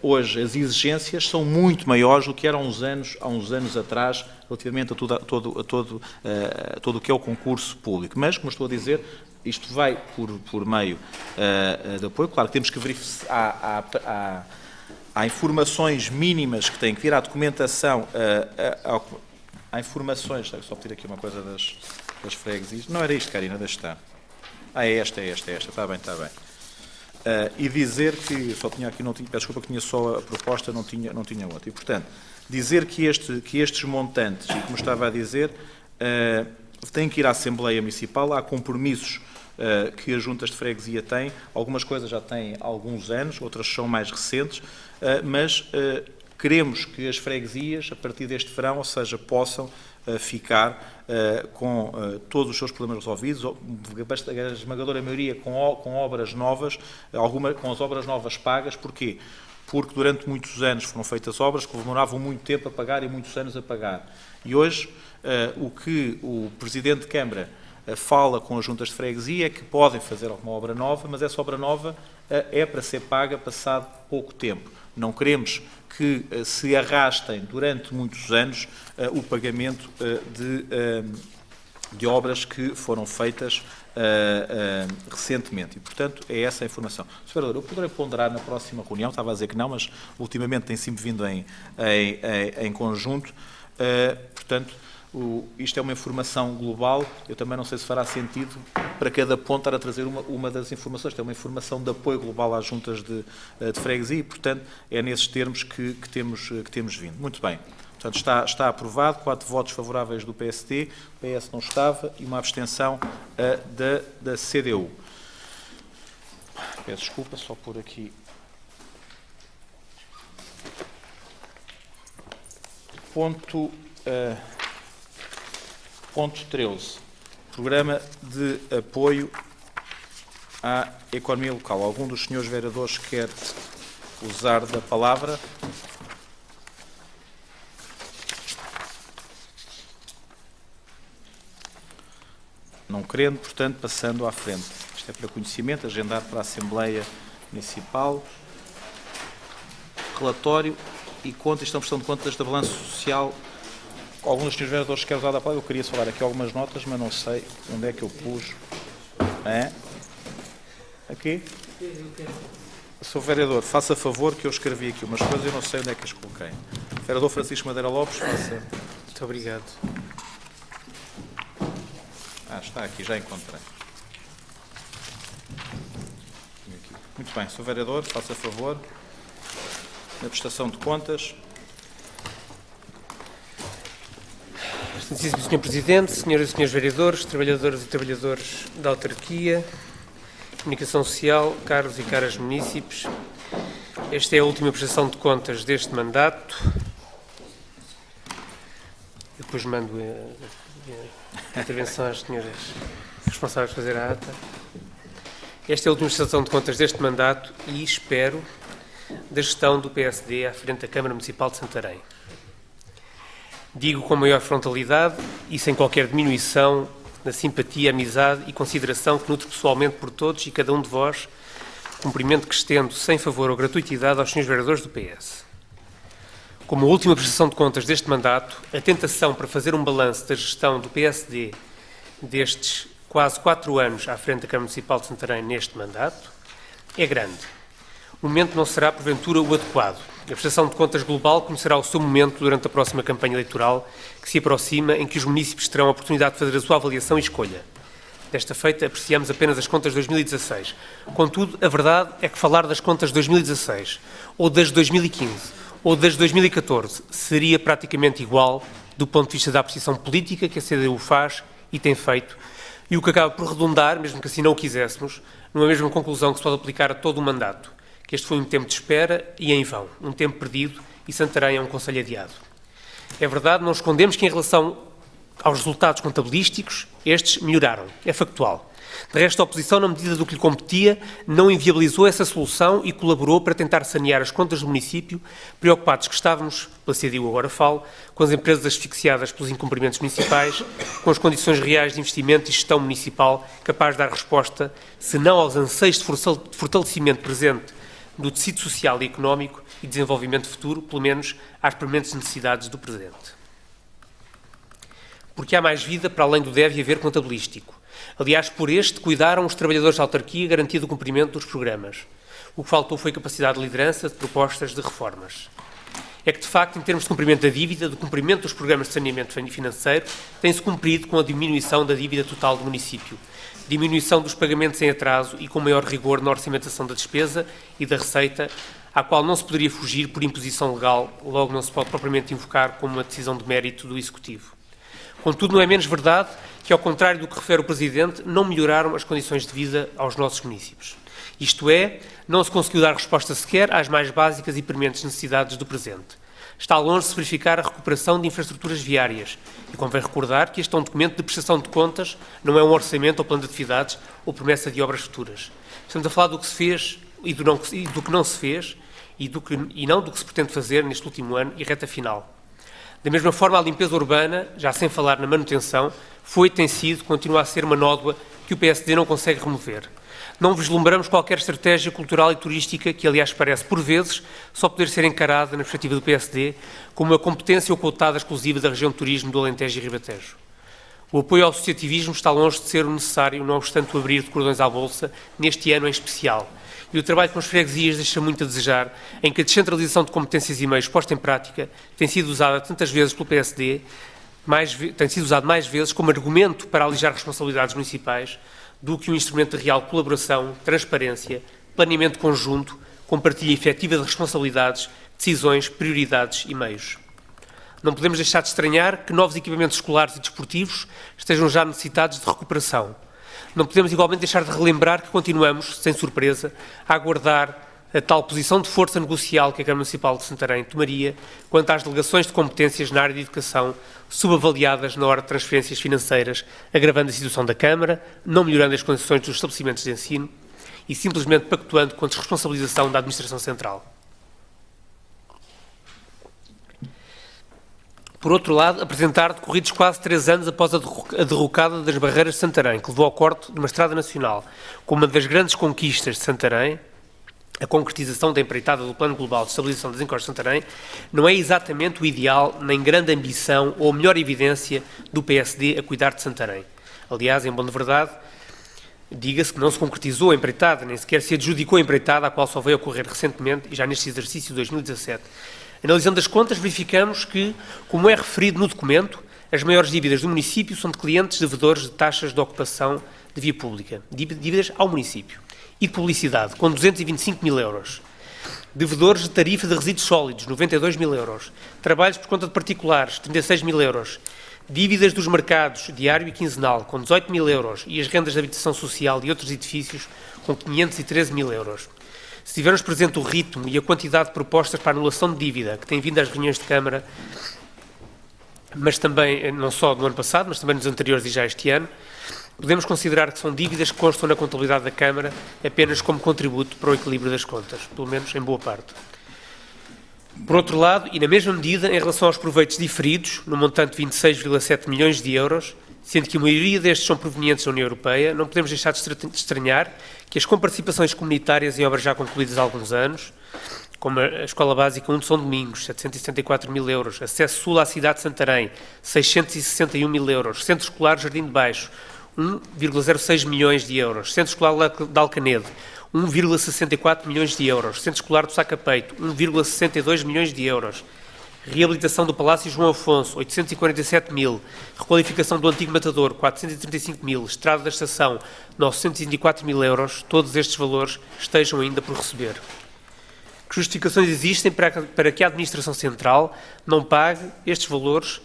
hoje as exigências são muito maiores do que eram há uns anos atrás, relativamente a todo o que é o concurso público. Mas, como estou a dizer, isto vai por meio de apoio. Claro que temos que verificar, há informações mínimas que têm que vir à documentação, há informações, só pedir aqui uma coisa das freguesias. Não era isto, Karina, deixa estar. É esta, está bem. E dizer que, só tinha aqui, peço desculpa que tinha só a proposta, não tinha outra. E, portanto, dizer que estes montantes, e como estava a dizer, têm que ir à Assembleia Municipal, há compromissos que as juntas de freguesia têm, algumas coisas já têm alguns anos, outras são mais recentes, mas queremos que as freguesias, a partir deste verão, ou seja, possam ficar com todos os seus problemas resolvidos, a esmagadora maioria com obras novas, com as obras novas pagas. Porquê? Porque durante muitos anos foram feitas obras que demoravam muito tempo a pagar e muitos anos a pagar. E hoje, o que o Presidente de Câmara fala com as juntas de freguesia é que podem fazer alguma obra nova, mas essa obra nova é para ser paga passado pouco tempo. Não queremos que se arrastem durante muitos anos o pagamento de obras que foram feitas recentemente. E, portanto, é essa a informação. Sr. Vereador, eu poderei ponderar na próxima reunião, estava a dizer que não, mas ultimamente tem sempre vindo em conjunto. Portanto, isto é uma informação global, eu também não sei se fará sentido para cada ponto estar a trazer uma das informações. Isto é uma informação de apoio global às juntas de freguesia e, portanto, é nesses termos que temos vindo. Muito bem. Portanto, está aprovado, 4 votos favoráveis do PSD, o PS não estava e uma abstenção da CDU. Peço desculpa, só por aqui. Ponto 13. Programa de apoio à economia local. Algum dos senhores vereadores quer usar da palavra? Não querendo, portanto, passando à frente. Isto é para conhecimento, agendar para a Assembleia Municipal. Relatório e contas, estão prestando contas da balança social. Alguns dos senhores vereadores querem usar da palavra. Eu queria falar aqui algumas notas, mas não sei onde é que eu pus. Aqui? Sr. Vereador, faça favor que eu escrevi aqui umas coisas e eu não sei onde é que as coloquei. Vereador Francisco Madeira Lopes, faça. Muito obrigado. Está aqui, já encontrei. Muito bem, Sr. Vereador, faça favor. Na prestação de contas. Excelentíssimo Sr. Presidente, senhoras e senhores vereadores, trabalhadoras e trabalhadores da autarquia, comunicação social, caros e caras munícipes, esta é a última prestação de contas deste mandato. Depois mando a intervenção às senhoras responsáveis de fazer a ata. Esta é a última prestação de contas deste mandato e espero da gestão do PSD à frente da Câmara Municipal de Santarém. Digo com a maior frontalidade e sem qualquer diminuição na simpatia, amizade e consideração que nutro pessoalmente por todos e cada um de vós, cumprimento que estendo sem favor ou gratuitidade aos senhores vereadores do PS. Como a última prestação de contas deste mandato, a tentação para fazer um balanço da gestão do PSD destes quase 4 anos à frente da Câmara Municipal de Santarém neste mandato é grande. O momento não será, porventura, o adequado. A prestação de contas global conhecerá o seu momento durante a próxima campanha eleitoral que se aproxima, em que os municípios terão a oportunidade de fazer a sua avaliação e escolha. Desta feita, apreciamos apenas as contas de 2016. Contudo, a verdade é que falar das contas de 2016, ou das de 2015, ou das de 2014, seria praticamente igual do ponto de vista da apreciação política que a CDU faz e tem feito, e o que acaba por redundar, mesmo que assim não o quiséssemos, numa mesma conclusão que se pode aplicar a todo o mandato, que este foi um tempo de espera e em vão, um tempo perdido, e Santarém é um concelho adiado. É verdade, não escondemos que em relação aos resultados contabilísticos, estes melhoraram, é factual. De resto, a oposição, na medida do que lhe competia, não inviabilizou essa solução e colaborou para tentar sanear as contas do município, preocupados que estávamos, pela CDU agora falo, com as empresas asfixiadas pelos incumprimentos municipais, com as condições reais de investimento e gestão municipal capaz de dar resposta, se não aos anseios de fortalecimento presente do tecido social e económico e desenvolvimento futuro, pelo menos às prementes necessidades do presente. Porque há mais vida para além do deve haver contabilístico. Aliás, por este cuidaram os trabalhadores da autarquia garantindo o cumprimento dos programas. O que faltou foi capacidade de liderança de propostas de reformas. É que, de facto, em termos de cumprimento da dívida, do cumprimento dos programas de saneamento financeiro, tem-se cumprido com a diminuição da dívida total do município, diminuição dos pagamentos em atraso e com maior rigor na orçamentação da despesa e da receita, à qual não se poderia fugir por imposição legal, logo não se pode propriamente invocar como uma decisão de mérito do Executivo. Contudo, não é menos verdade que, ao contrário do que refere o Presidente, não melhoraram as condições de vida aos nossos municípios. Isto é, não se conseguiu dar resposta sequer às mais básicas e prementes necessidades do presente. Está longe de se verificar a recuperação de infraestruturas viárias e convém recordar que este é um documento de prestação de contas, não é um orçamento ou plano de atividades ou promessa de obras futuras. Estamos a falar do que se fez e do que não se fez e não do que se pretende fazer neste último ano e reta final. Da mesma forma, a limpeza urbana, já sem falar na manutenção, foi, tem sido, continua a ser uma nódoa que o PSD não consegue remover. Não vislumbramos qualquer estratégia cultural e turística que, aliás, parece, por vezes, só poder ser encarada, na perspectiva do PSD, como uma competência ou cotada exclusiva da região de turismo do Alentejo e Ribatejo. O apoio ao associativismo está longe de ser o necessário, não obstante o abrir de cordões à Bolsa, neste ano em especial. E o trabalho com as freguesias deixa muito a desejar, em que a descentralização de competências e meios posta em prática tem sido usada tantas vezes pelo PSD, tem sido usado mais vezes como argumento para alijar responsabilidades municipais do que um instrumento de real colaboração, transparência, planeamento conjunto, com partilha efetiva de responsabilidades, decisões, prioridades e meios. Não podemos deixar de estranhar que novos equipamentos escolares e desportivos estejam já necessitados de recuperação. Não podemos igualmente deixar de relembrar que continuamos, sem surpresa, a aguardar a tal posição de força negocial que a Câmara Municipal de Santarém tomaria quanto às delegações de competências na área de educação subavaliadas na hora de transferências financeiras, agravando a situação da Câmara, não melhorando as condições dos estabelecimentos de ensino e simplesmente pactuando com a desresponsabilização da Administração Central. Por outro lado, apresentar decorridos quase 3 anos após a derrocada das barreiras de Santarém, que levou ao corte de uma estrada nacional, como uma das grandes conquistas de Santarém, a concretização da empreitada do Plano Global de Estabilização das Encostas de Santarém, não é exatamente o ideal, nem grande ambição ou a melhor evidência do PSD a cuidar de Santarém. Aliás, em bom de verdade, diga-se que não se concretizou a empreitada, nem sequer se adjudicou a empreitada, a qual só veio a ocorrer recentemente e já neste exercício de 2017. Analisando as contas, verificamos que, como é referido no documento, as maiores dívidas do município são de clientes devedores de taxas de ocupação de via pública, dívidas ao município, e de publicidade, com 225 mil euros. Devedores de tarifa de resíduos sólidos, 92 mil euros. Trabalhos por conta de particulares, 36 mil euros. Dívidas dos mercados, diário e quinzenal, com 18 mil euros. E as rendas de habitação social e outros edifícios, com 513 mil euros. Se tivermos presente o ritmo e a quantidade de propostas para anulação de dívida que têm vindo às reuniões de Câmara, mas também, não só no ano passado, mas também nos anteriores e já este ano, podemos considerar que são dívidas que constam na contabilidade da Câmara apenas como contributo para o equilíbrio das contas, pelo menos em boa parte. Por outro lado, e na mesma medida, em relação aos proveitos diferidos, no montante de 26,7 milhões de euros, sendo que a maioria destes são provenientes da União Europeia, não podemos deixar de estranhar que as comparticipações comunitárias em obras já concluídas há alguns anos, como a Escola Básica 1 de São Domingos, 774 mil euros, Acesso Sul à cidade de Santarém, 661 mil euros, Centro Escolar Jardim de Baixo, 1,06 milhões de euros, Centro Escolar de Alcanede, 1,64 milhões de euros, Centro Escolar do Sacapeito, 1,62 milhões de euros, reabilitação do Palácio João Afonso, 847 mil, requalificação do Antigo Matador, 435 mil, Estrada da Estação, 924 mil euros, todos estes valores estejam ainda por receber. Que justificações existem para que a Administração Central não pague estes valores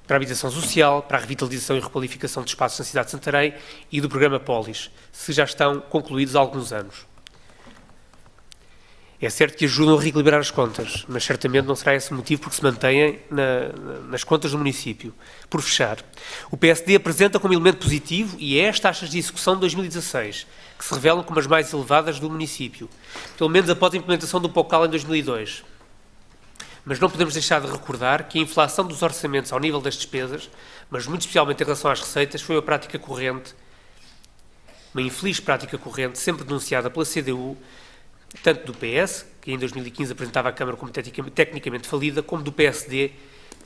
para a habitação social, para a revitalização e requalificação de espaços na cidade de Santarém e do programa Polis, se já estão concluídos há alguns anos? É certo que ajudam a reequilibrar as contas, mas certamente não será esse o motivo porque se mantêm nas contas do município. Por fechar, o PSD apresenta como elemento positivo e é as taxas de execução de 2016, que se revelam como as mais elevadas do município, pelo menos após a implementação do POCAL em 2002. Mas não podemos deixar de recordar que a inflação dos orçamentos ao nível das despesas, mas muito especialmente em relação às receitas, foi uma prática corrente, uma infeliz prática corrente, sempre denunciada pela CDU, tanto do PS, que em 2015 apresentava a Câmara como tecnicamente falida, como do PSD,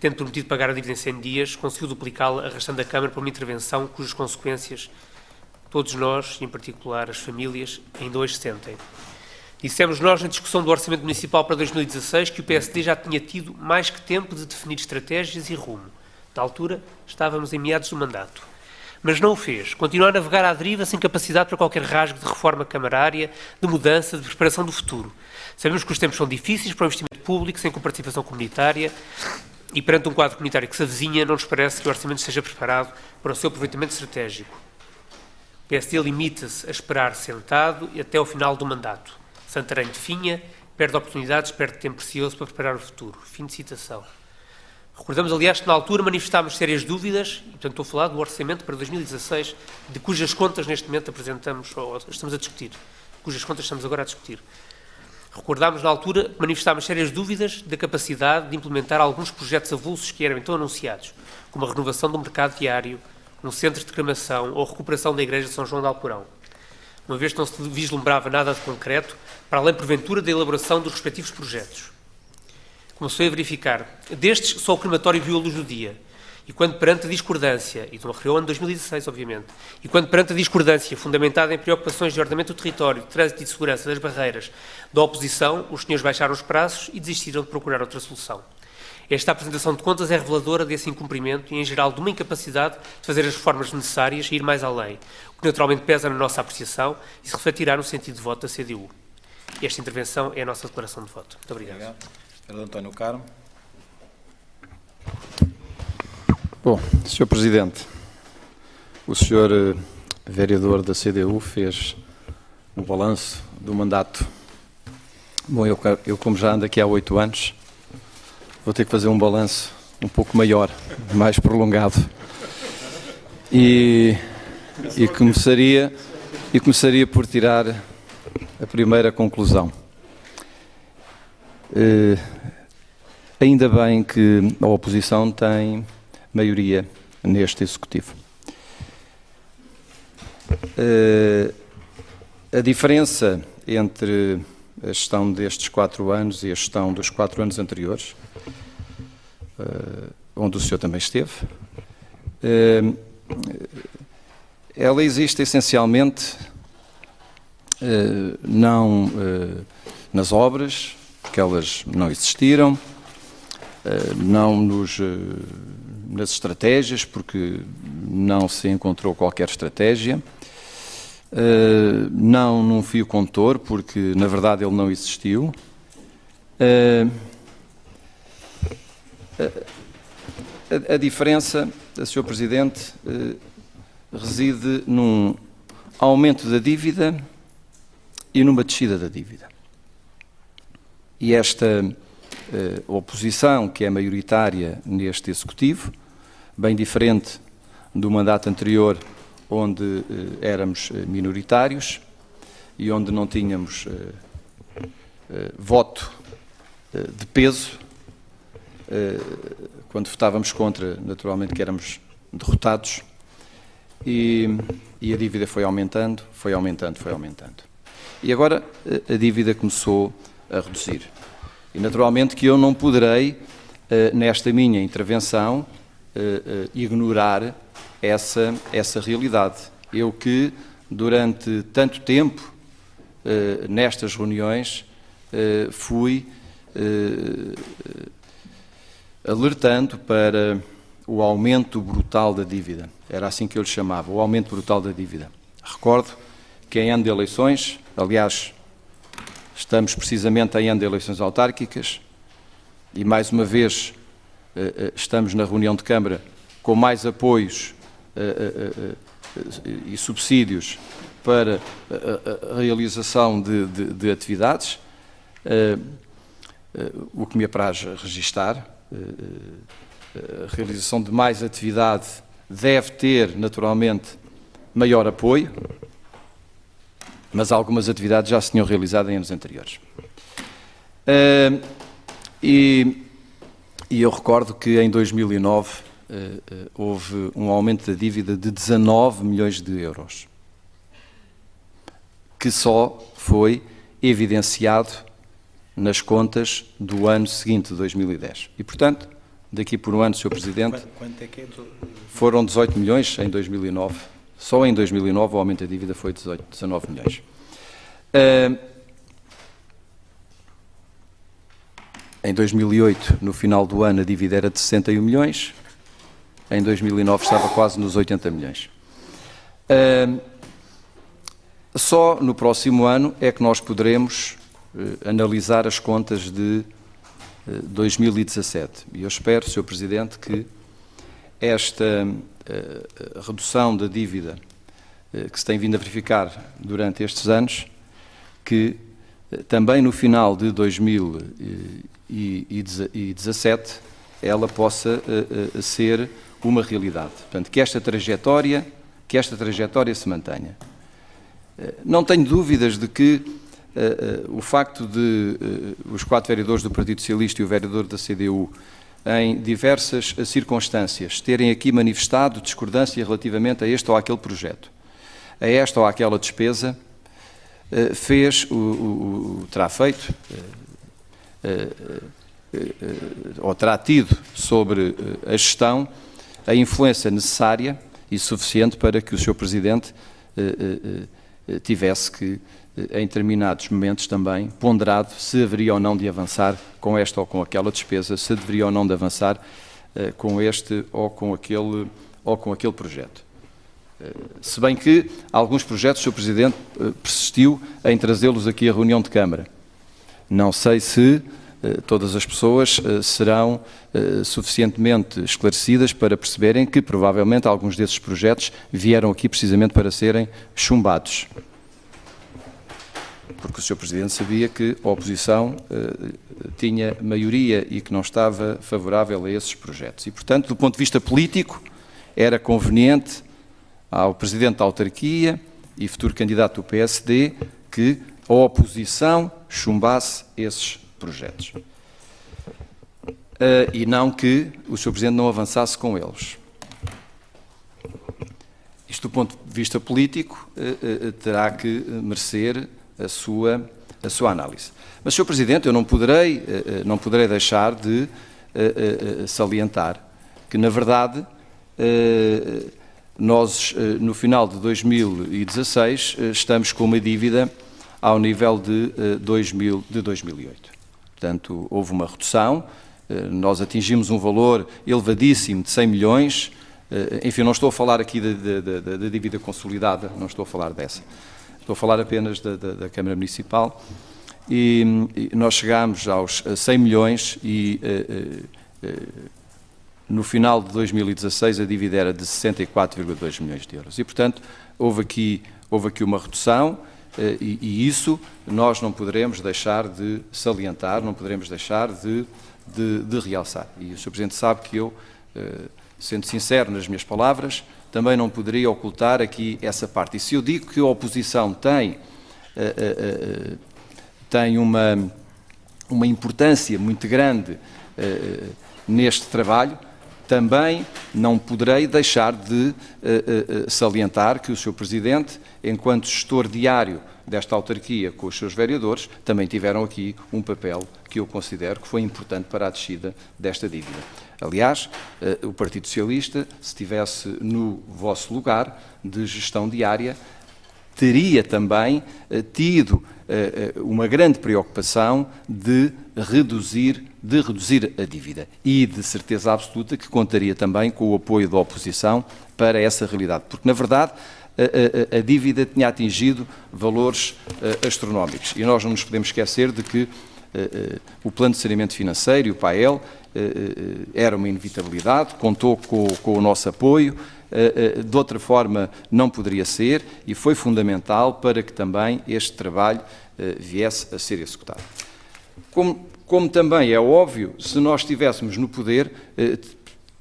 tendo prometido pagar a dívida em 100 dias, conseguiu duplicá-la, arrastando a Câmara para uma intervenção cujas consequências todos nós, e em particular as famílias, ainda hoje sentem. Dissemos nós, na discussão do Orçamento Municipal para 2016, que o PSD já tinha tido mais que tempo de definir estratégias e rumo. Na altura, estávamos em meados do mandato. Mas não o fez. Continua a navegar à deriva sem capacidade para qualquer rasgo de reforma camarária, de mudança, de preparação do futuro. Sabemos que os tempos são difíceis para o investimento público, sem participação comunitária, e perante um quadro comunitário que se avizinha, não nos parece que o orçamento esteja preparado para o seu aproveitamento estratégico. O PSD limita-se a esperar sentado e até ao final do mandato. Santarém definha, perde oportunidades, perde tempo precioso para preparar o futuro. Fim de citação. Recordamos, aliás, que na altura manifestámos sérias dúvidas, e portanto estou a falar do orçamento para 2016, de cujas contas neste momento apresentamos, ou estamos a discutir, cujas contas estamos agora a discutir. Recordámos na altura, manifestámos sérias dúvidas da capacidade de implementar alguns projetos avulsos que eram então anunciados, como a renovação do mercado diário, um centro de cremação ou a recuperação da Igreja de São João de Alporão. Uma vez que não se vislumbrava nada de concreto, para além, porventura, da elaboração dos respectivos projetos. Começou a verificar. Destes, só o crematório viu a luz do dia. E quando perante a discordância, e não recriou ano 2016, obviamente, e quando perante a discordância fundamentada em preocupações de ordenamento do território, de trânsito e de segurança das barreiras da oposição, os senhores baixaram os braços e desistiram de procurar outra solução. Esta apresentação de contas é reveladora desse incumprimento e, em geral, de uma incapacidade de fazer as reformas necessárias e ir mais além, o que naturalmente pesa na nossa apreciação e se refletirá no sentido de voto da CDU. Esta intervenção é a nossa declaração de voto. Muito obrigado. Vereador António Carmo. Bom, Sr. Presidente, o Sr. Vereador da CDU fez o balanço do mandato. Bom, eu como já ando aqui há 8 anos, vou ter que fazer um balanço um pouco maior, mais prolongado. E começaria por tirar a primeira conclusão. Ainda bem que a oposição tem maioria neste Executivo. A diferença entre a gestão destes 4 anos e a gestão dos 4 anos anteriores, onde o senhor também esteve, ela existe essencialmente não nas obras, porque elas não existiram, não nas estratégias, porque não se encontrou qualquer estratégia, não num fio condutor, porque na verdade ele não existiu. A diferença, Sr. Presidente, reside num aumento da dívida e numa descida da dívida. E esta oposição, que é maioritária neste Executivo, bem diferente do mandato anterior, onde éramos minoritários e onde não tínhamos voto de peso, quando votávamos contra, naturalmente que éramos derrotados, e a dívida foi aumentando. E agora a dívida começou a reduzir. E naturalmente que eu não poderei, nesta minha intervenção, ignorar essa realidade. Eu que, durante tanto tempo, nestas reuniões, fui alertando para o aumento brutal da dívida. Era assim que eu lhe chamava, o aumento brutal da dívida. Recordo que em ano de eleições, aliás, estamos precisamente em ano de eleições autárquicas, e mais uma vez estamos na reunião de Câmara com mais apoios e subsídios para a realização de atividades, o que me apraz registar. A realização de mais atividade deve ter, naturalmente, maior apoio, mas algumas atividades já se tinham realizado em anos anteriores. E eu recordo que em 2009 houve um aumento da dívida de 19 milhões de euros, que só foi evidenciado nas contas do ano seguinte, de 2010. E, portanto, daqui por um ano, Sr. Presidente, Quanto é que é? foram 18 milhões em 2009. Só em 2009 o aumento da dívida foi 19 milhões. Em 2008, no final do ano, a dívida era de 61 milhões. Em 2009 estava quase nos 80 milhões. Só no próximo ano é que nós poderemos analisar as contas de 2017. E eu espero, Sr. Presidente, que esta redução da dívida que se tem vindo a verificar durante estes anos, que também no final de 2017 ela possa ser uma realidade. Portanto, que esta trajetória se mantenha. Não tenho dúvidas de que o facto de os 4 vereadores do Partido Socialista e o vereador da CDU, em diversas circunstâncias, terem aqui manifestado discordância relativamente a este ou àquele projeto, a esta ou àquela despesa, terá feito, ou terá tido sobre a gestão a influência necessária e suficiente para que o Sr. Presidente tivesse que, em determinados momentos também, ponderado se haveria ou não de avançar com esta ou com aquela despesa, se deveria ou não de avançar com este ou com aquele projeto. Se bem que alguns projetos o Sr. Presidente persistiu em trazê-los aqui à reunião de Câmara. Não sei se todas as pessoas serão suficientemente esclarecidas para perceberem que, provavelmente, alguns desses projetos vieram aqui precisamente para serem chumbados. Porque o Sr. Presidente sabia que a oposição tinha maioria e que não estava favorável a esses projetos. E, portanto, do ponto de vista político, era conveniente ao Presidente da Autarquia e futuro candidato do PSD que a oposição chumbasse esses projetos. E não que o Sr. Presidente não avançasse com eles. Isto, do ponto de vista político, terá que merecer a sua análise. Mas, Sr. Presidente, eu não poderei deixar de salientar que, na verdade, nós, no final de 2016, estamos com uma dívida ao nível de 2008. Portanto, houve uma redução, nós atingimos um valor elevadíssimo de 100 milhões, enfim, não estou a falar aqui da dívida consolidada, não estou a falar dessa. Estou a falar apenas da Câmara Municipal, e nós chegámos aos 100 milhões e no final de 2016 a dívida era de 64,2 milhões de euros. E, portanto, houve aqui uma redução e isso nós não poderemos deixar de salientar, não poderemos deixar de realçar. E o Sr. Presidente sabe que eu, sendo sincero nas minhas palavras, também não poderia ocultar aqui essa parte. E se eu digo que a oposição tem uma importância muito grande neste trabalho, também não poderei deixar de salientar que o Sr. Presidente, enquanto gestor diário desta autarquia com os seus vereadores, também tiveram aqui um papel que eu considero que foi importante para a descida desta dívida. Aliás, o Partido Socialista, se estivesse no vosso lugar de gestão diária, teria também tido uma grande preocupação de reduzir a dívida e de certeza absoluta que contaria também com o apoio da oposição para essa realidade, porque na verdade a dívida tinha atingido valores astronómicos e nós não nos podemos esquecer de que o Plano de Saneamento Financeiro, o PAEL, era uma inevitabilidade, contou com o nosso apoio, de outra forma não poderia ser e foi fundamental para que também este trabalho viesse a ser executado. Como também é óbvio, se nós estivéssemos no poder,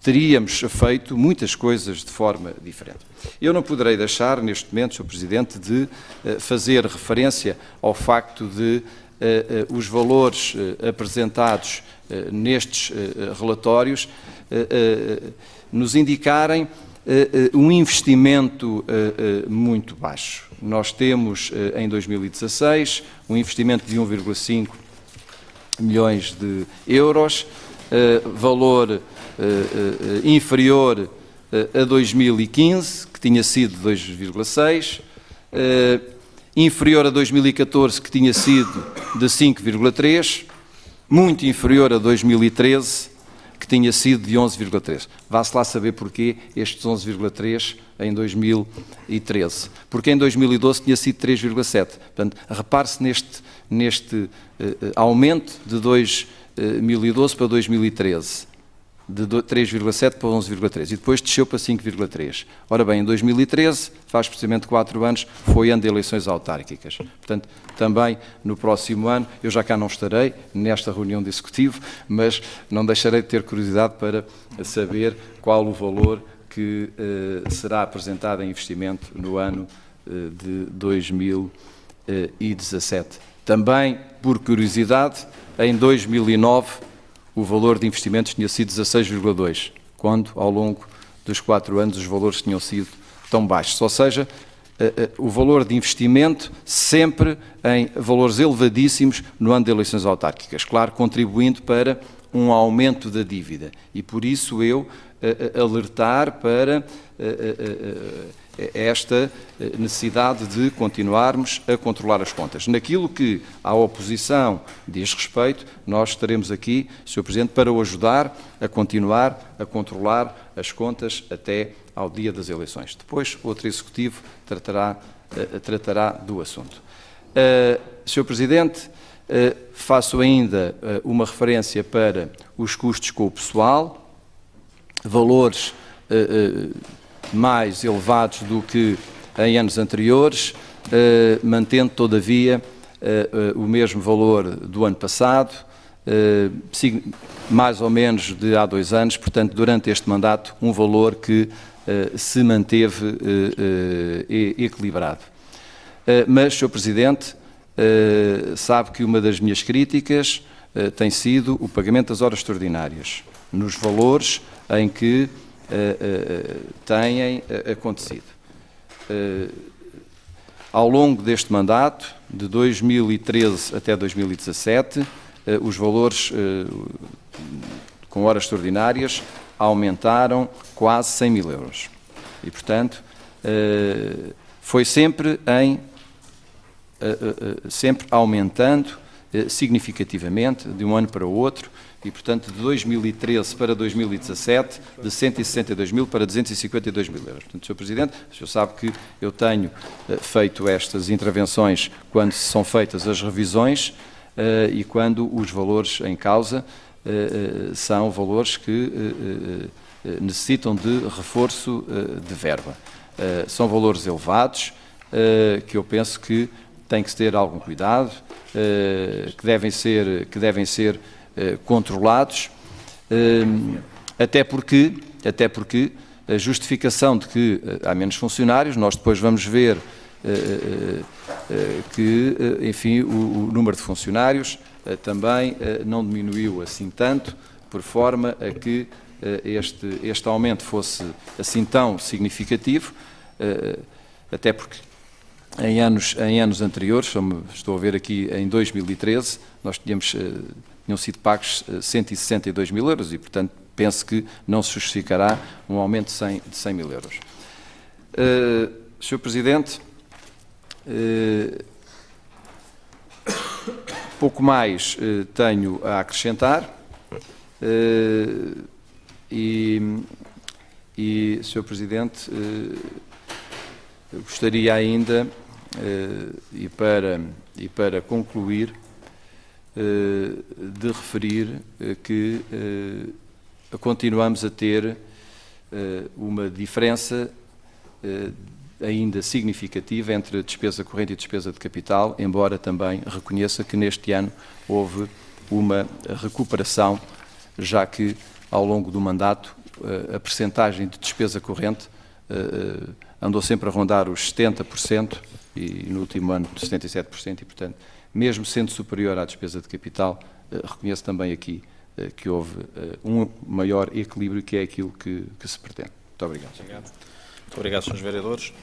teríamos feito muitas coisas de forma diferente. Eu não poderei deixar, neste momento, Sr. Presidente, de fazer referência ao facto de os valores apresentados nestes relatórios nos indicarem um investimento muito baixo. Nós temos, em 2016, um investimento de 1,5 milhões de euros, valor inferior a 2015, que tinha sido 2,6, inferior a 2014, que tinha sido de 5,3, muito inferior a 2013, que tinha sido de 11,3. Vá-se lá saber porquê estes 11,3 em 2013. Porque em 2012 tinha sido 3,7. Portanto, repare-se neste aumento de 2012 para 2013. De 3,7 para 11,3 e depois desceu para 5,3. Ora bem, em 2013, faz precisamente 4 anos, foi ano de eleições autárquicas. Portanto, também no próximo ano, eu já cá não estarei nesta reunião de executivo, mas não deixarei de ter curiosidade para saber qual o valor que será apresentado em investimento no ano de 2017. Também, por curiosidade, em 2009, o valor de investimentos tinha sido 16,2, quando, ao longo dos 4 anos, os valores tinham sido tão baixos. Ou seja, o valor de investimento sempre em valores elevadíssimos no ano de eleições autárquicas. Claro, contribuindo para um aumento da dívida. E por isso eu alertar para esta necessidade de continuarmos a controlar as contas. Naquilo que à oposição diz respeito, nós estaremos aqui, Sr. Presidente, para o ajudar a continuar a controlar as contas até ao dia das eleições. Depois, outro Executivo tratará do assunto. Sr. Presidente, faço ainda uma referência para os custos com o pessoal, valores mais elevados do que em anos anteriores, mantendo, todavia, o mesmo valor do ano passado, mais ou menos de há 2 anos, portanto, durante este mandato, um valor que se manteve equilibrado. Mas, Sr. Presidente, sabe que uma das minhas críticas tem sido o pagamento das horas extraordinárias, nos valores em que têm acontecido. Ao longo deste mandato, de 2013 até 2017, os valores com horas extraordinárias aumentaram quase 100 mil euros. E, portanto, foi sempre aumentando significativamente de um ano para o outro, e, portanto, de 2013 para 2017, de 162 mil para 252 mil euros. Portanto, Sr. Presidente, o senhor sabe que eu tenho feito estas intervenções quando são feitas as revisões e quando os valores em causa são valores que necessitam de reforço de verba. São valores elevados, que eu penso que tem que se ter algum cuidado, que devem ser controlados, até porque a justificação de que há menos funcionários, nós depois vamos ver que, enfim, o número de funcionários também não diminuiu assim tanto, por forma a que este aumento fosse assim tão significativo, até porque em anos anteriores, como estou a ver aqui em 2013, nós tinham sido pagos 162 mil euros e, portanto, penso que não se justificará um aumento de 100 mil euros. Sr. Presidente, pouco mais tenho a acrescentar e Sr. Presidente, gostaria ainda, e para concluir, de referir que continuamos a ter uma diferença ainda significativa entre a despesa corrente e a despesa de capital, embora também reconheça que neste ano houve uma recuperação, já que ao longo do mandato a percentagem de despesa corrente andou sempre a rondar os 70% e no último ano 77% e, portanto, mesmo sendo superior à despesa de capital, reconheço também aqui que houve um maior equilíbrio, que é aquilo que se pretende. Muito Muito obrigado. Muito obrigado, Srs. Vereadores.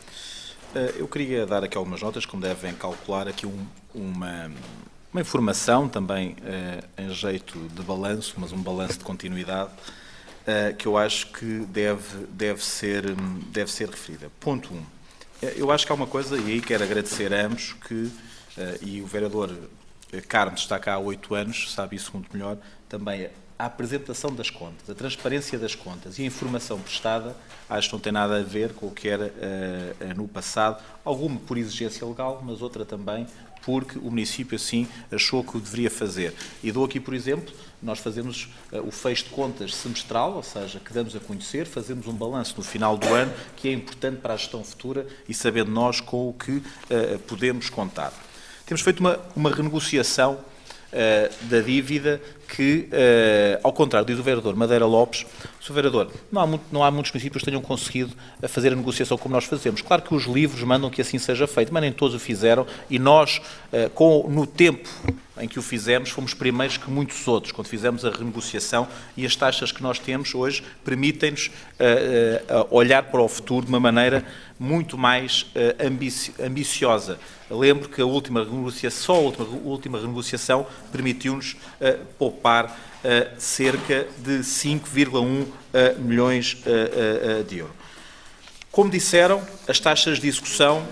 Eu queria dar aqui algumas notas, como devem calcular, aqui uma informação também em jeito de balanço, mas um balanço de continuidade, que eu acho que deve ser referida. Ponto 1. Eu acho que há uma coisa, e aí quero agradecer a ambos, e o vereador Carmo está cá há 8 anos, sabe isso muito melhor, também a apresentação das contas, a transparência das contas e a informação prestada, acho que não tem nada a ver com o que era no passado, alguma por exigência legal, mas outra também porque o município assim achou que o deveria fazer. E dou aqui, por exemplo, nós fazemos o fecho de contas semestral, ou seja, que damos a conhecer, fazemos um balanço no final do ano, que é importante para a gestão futura e sabendo nós com o que podemos contar. Temos feito uma renegociação da dívida que, ao contrário do vereador Madeira Lopes, Sr. Vereador, não há muitos municípios que tenham conseguido fazer a negociação como nós fazemos. Claro que os livros mandam que assim seja feito, mas nem todos o fizeram e nós, no tempo em que o fizemos, fomos primeiros que muitos outros, quando fizemos a renegociação e as taxas que nós temos hoje permitem-nos olhar para o futuro de uma maneira muito mais ambiciosa. Lembro que a última renegociação permitiu-nos poupar cerca de 5,1 milhões de euros. Como disseram, as taxas de execução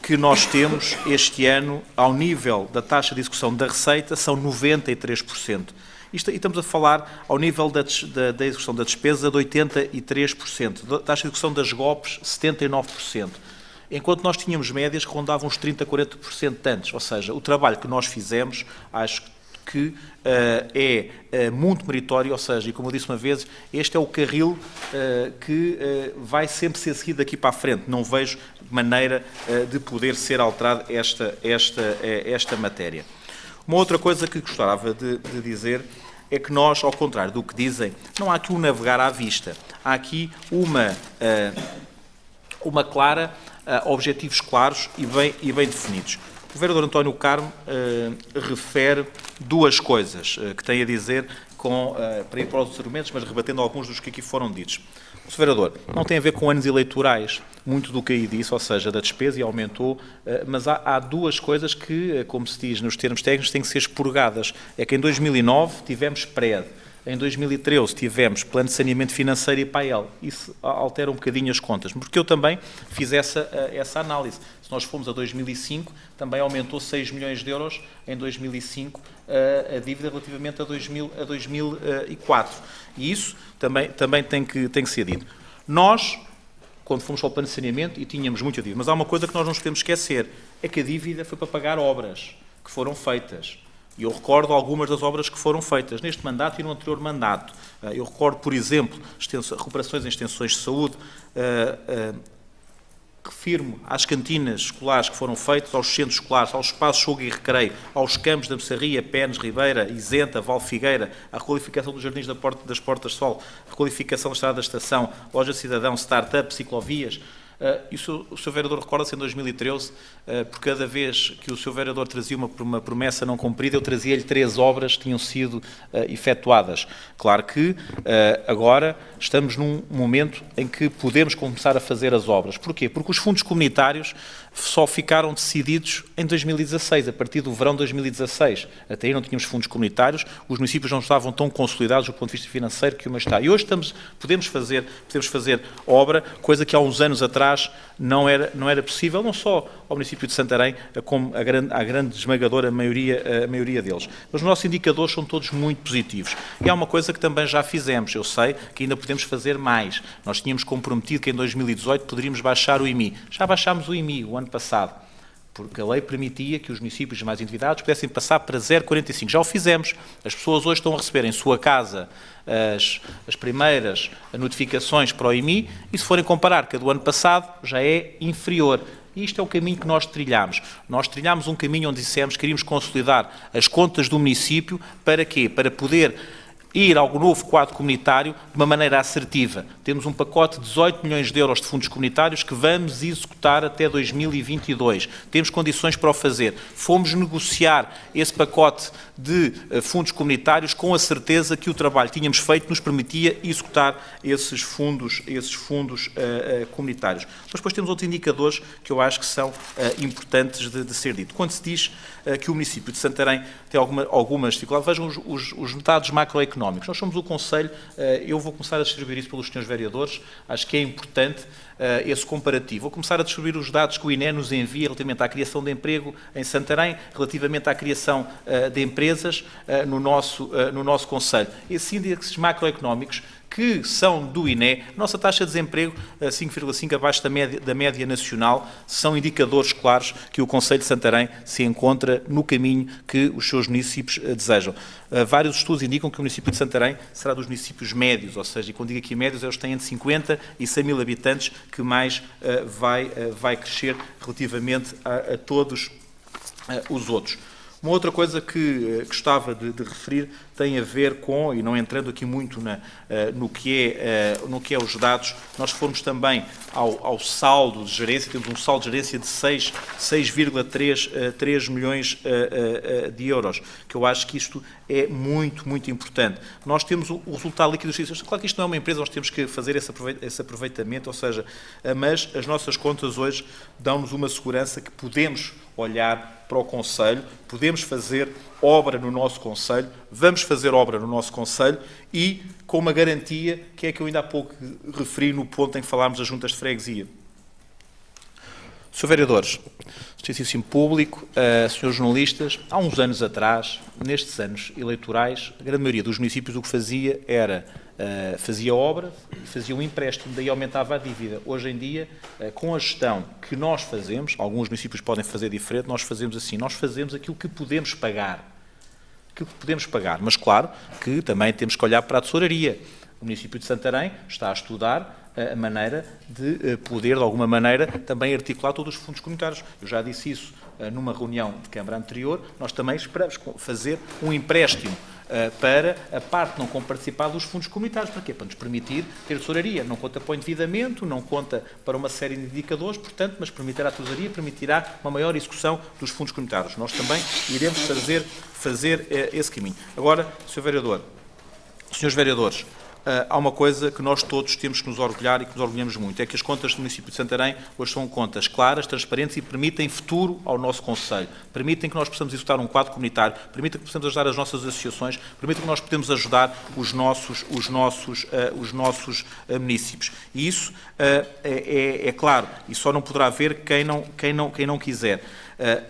que nós temos este ano, ao nível da taxa de execução da receita, são 93%. E estamos a falar ao nível da execução da despesa de 83%, da taxa de execução das GOPs, 79%. Enquanto nós tínhamos médias que rondavam os 30%, 40% antes. Ou seja, o trabalho que nós fizemos, acho que é muito meritório, ou seja, e como eu disse uma vez, este é o carril que vai sempre ser seguido daqui para a frente. Não vejo maneira de poder ser alterada esta matéria. Uma outra coisa que gostava de dizer é que nós, ao contrário do que dizem, não há aqui um navegar à vista. Há aqui uma clara, objetivos claros e bem definidos. O vereador António Carmo refere duas coisas que tem a dizer para ir para os argumentos, mas rebatendo alguns dos que aqui foram ditos. O Sr. Vereador, não tem a ver com anos eleitorais, muito do que aí disse, ou seja, da despesa e aumentou, mas há duas coisas que, como se diz nos termos técnicos, têm que ser expurgadas. É que em 2009 tivemos PRED, em 2013 tivemos Plano de Saneamento Financeiro e PAEL. Isso altera um bocadinho as contas, porque eu também fiz essa análise. Se nós formos a 2005, também aumentou 6 milhões de euros em 2005 a dívida relativamente a 2004. E isso também tem que ser dito. Nós, quando fomos ao Plano de Saneamento, e tínhamos muita dívida, mas há uma coisa que nós não nos podemos esquecer, é que a dívida foi para pagar obras que foram feitas. E eu recordo algumas das obras que foram feitas neste mandato e no anterior mandato. Eu recordo, por exemplo, recuperações em extensões de saúde, refiro-me às cantinas escolares que foram feitas, aos centros escolares, aos espaços de jogo e recreio, aos campos da Messarria, Penes, Ribeira, Isenta, Valfigueira, a requalificação dos jardins das Portas de Sol, a requalificação da Estrada da Estação, Loja Cidadão, Startup, ciclovias. E o Sr. Vereador recorda-se em 2013, por cada vez que o Sr. Vereador trazia uma promessa não cumprida, eu trazia-lhe 3 obras que tinham sido efetuadas. Claro que agora estamos num momento em que podemos começar a fazer as obras. Porquê? Porque os fundos comunitários só ficaram decididos em 2016, a partir do verão de 2016. Até aí não tínhamos fundos comunitários, os municípios não estavam tão consolidados do ponto de vista financeiro que uma está. E hoje podemos fazer obra, coisa que há uns anos atrás não era possível, não só ao município de Santarém, como a grande esmagadora maioria deles. Mas os nossos indicadores são todos muito positivos. E há uma coisa que também já fizemos, eu sei que ainda podemos fazer mais. Nós tínhamos comprometido que em 2018 poderíamos baixar o IMI. Já baixámos o IMI o ano passado, porque a lei permitia que os municípios mais endividados pudessem passar para 0,45. Já o fizemos. As pessoas hoje estão a receber em sua casa as primeiras notificações para o IMI e, se forem comparar com a do ano passado, já é inferior. E isto é o caminho que nós trilhamos. Nós trilhamos um caminho onde dissemos que queríamos consolidar as contas do município para quê? Para poder ir ao novo quadro comunitário de uma maneira assertiva. Temos um pacote de 18 milhões de euros de fundos comunitários que vamos executar até 2022. Temos condições para o fazer. Fomos negociar esse pacote de fundos comunitários com a certeza que o trabalho que tínhamos feito nos permitia executar esses fundos comunitários. Mas depois temos outros indicadores que eu acho que são importantes de ser dito. Quando se diz que o município de Santarém tem algumas dificuldades, vejam os dados macroeconómicos. Nós somos o Conselho, eu vou começar a distribuir isso pelos senhores vereadores, acho que é importante esse comparativo. Vou começar a distribuir os dados que o INE nos envia relativamente à criação de emprego em Santarém, relativamente à criação de empresas no nosso Conselho. Esses índices macroeconómicos que são do INE, nossa taxa de desemprego 5,5 abaixo da média nacional, são indicadores claros que o Conselho de Santarém se encontra no caminho que os seus municípios desejam. Vários estudos indicam que o município de Santarém será dos municípios médios, ou seja, e quando digo aqui médios, eles têm entre 50 e 100 mil habitantes, que mais vai crescer relativamente a todos os outros. Uma outra coisa que gostava de referir tem a ver com, e não entrando aqui muito no que é os dados, nós formos também ao saldo de gerência, temos um saldo de gerência de 6,3 milhões de euros, que eu acho que isto é muito, muito importante. Nós temos o resultado líquido dos serviços. Claro que isto não é uma empresa, nós temos que fazer esse aproveitamento, ou seja, mas as nossas contas hoje dão-nos uma segurança que podemos olhar para o Conselho, podemos fazer obra no nosso Conselho, vamos fazer obra no nosso Conselho e com uma garantia, que é que eu ainda há pouco referi no ponto em que falámos das juntas de freguesia. Sr. Vereadores, Exercício Público, senhores jornalistas, há uns anos atrás, nestes anos eleitorais, a grande maioria dos municípios o que fazia era fazia obra e fazia um empréstimo, daí aumentava a dívida. Hoje em dia, com a gestão que nós fazemos, alguns municípios podem fazer diferente, nós fazemos assim, nós fazemos aquilo que podemos pagar. Mas claro que também temos que olhar para a tesouraria. O município de Santarém está a estudar a maneira de poder, de alguma maneira, também articular todos os fundos comunitários. Eu já disse isso numa reunião de Câmara anterior, nós também esperamos fazer um empréstimo para a parte não comparticipada dos fundos comunitários. Para quê? Para nos permitir ter tesouraria. Não conta para o endividamento, não conta para uma série de indicadores, portanto, mas permitirá a tesouraria, permitirá uma maior execução dos fundos comunitários. Nós também iremos fazer esse caminho. Agora, Sr. Vereador, senhores vereadores, há uma coisa que nós todos temos que nos orgulhar e que nos orgulhamos muito, é que as contas do município de Santarém hoje são contas claras, transparentes e permitem futuro ao nosso Conselho, permitem que nós possamos executar um quadro comunitário, permitem que possamos ajudar as nossas associações, permitem que nós podemos ajudar os nossos municípios. E isso é claro, e só não poderá haver quem não quiser.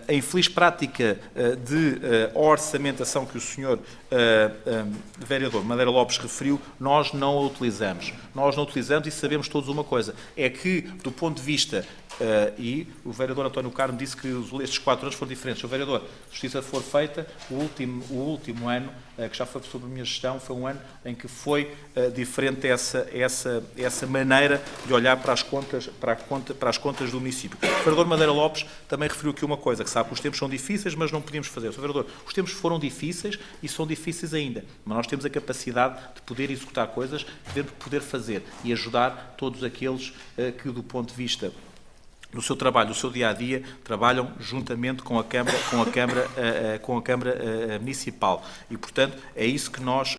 A infeliz prática de orçamentação que o Sr. Vereador Madeira Lopes referiu, nós não a utilizamos. Nós não utilizamos e sabemos todos uma coisa, é que, do ponto de vista, e o Vereador António Carmo disse que estes 4 anos foram diferentes. Sr. Vereador, se justiça for feita, o último ano, que já foi sob a minha gestão, foi um ano em que foi diferente essa maneira de olhar para as contas do município. O Vereador Madeira Lopes também referiu aqui uma coisa, que sabe que os tempos são difíceis, mas não podíamos fazer. Sr. Vereador, os tempos foram difíceis e são difíceis ainda, mas nós temos a capacidade de poder executar coisas, de poder fazer e ajudar todos aqueles que, do ponto de vista no seu trabalho, no seu dia-a-dia, trabalham juntamente com a Câmara Municipal. E, portanto, é isso que nós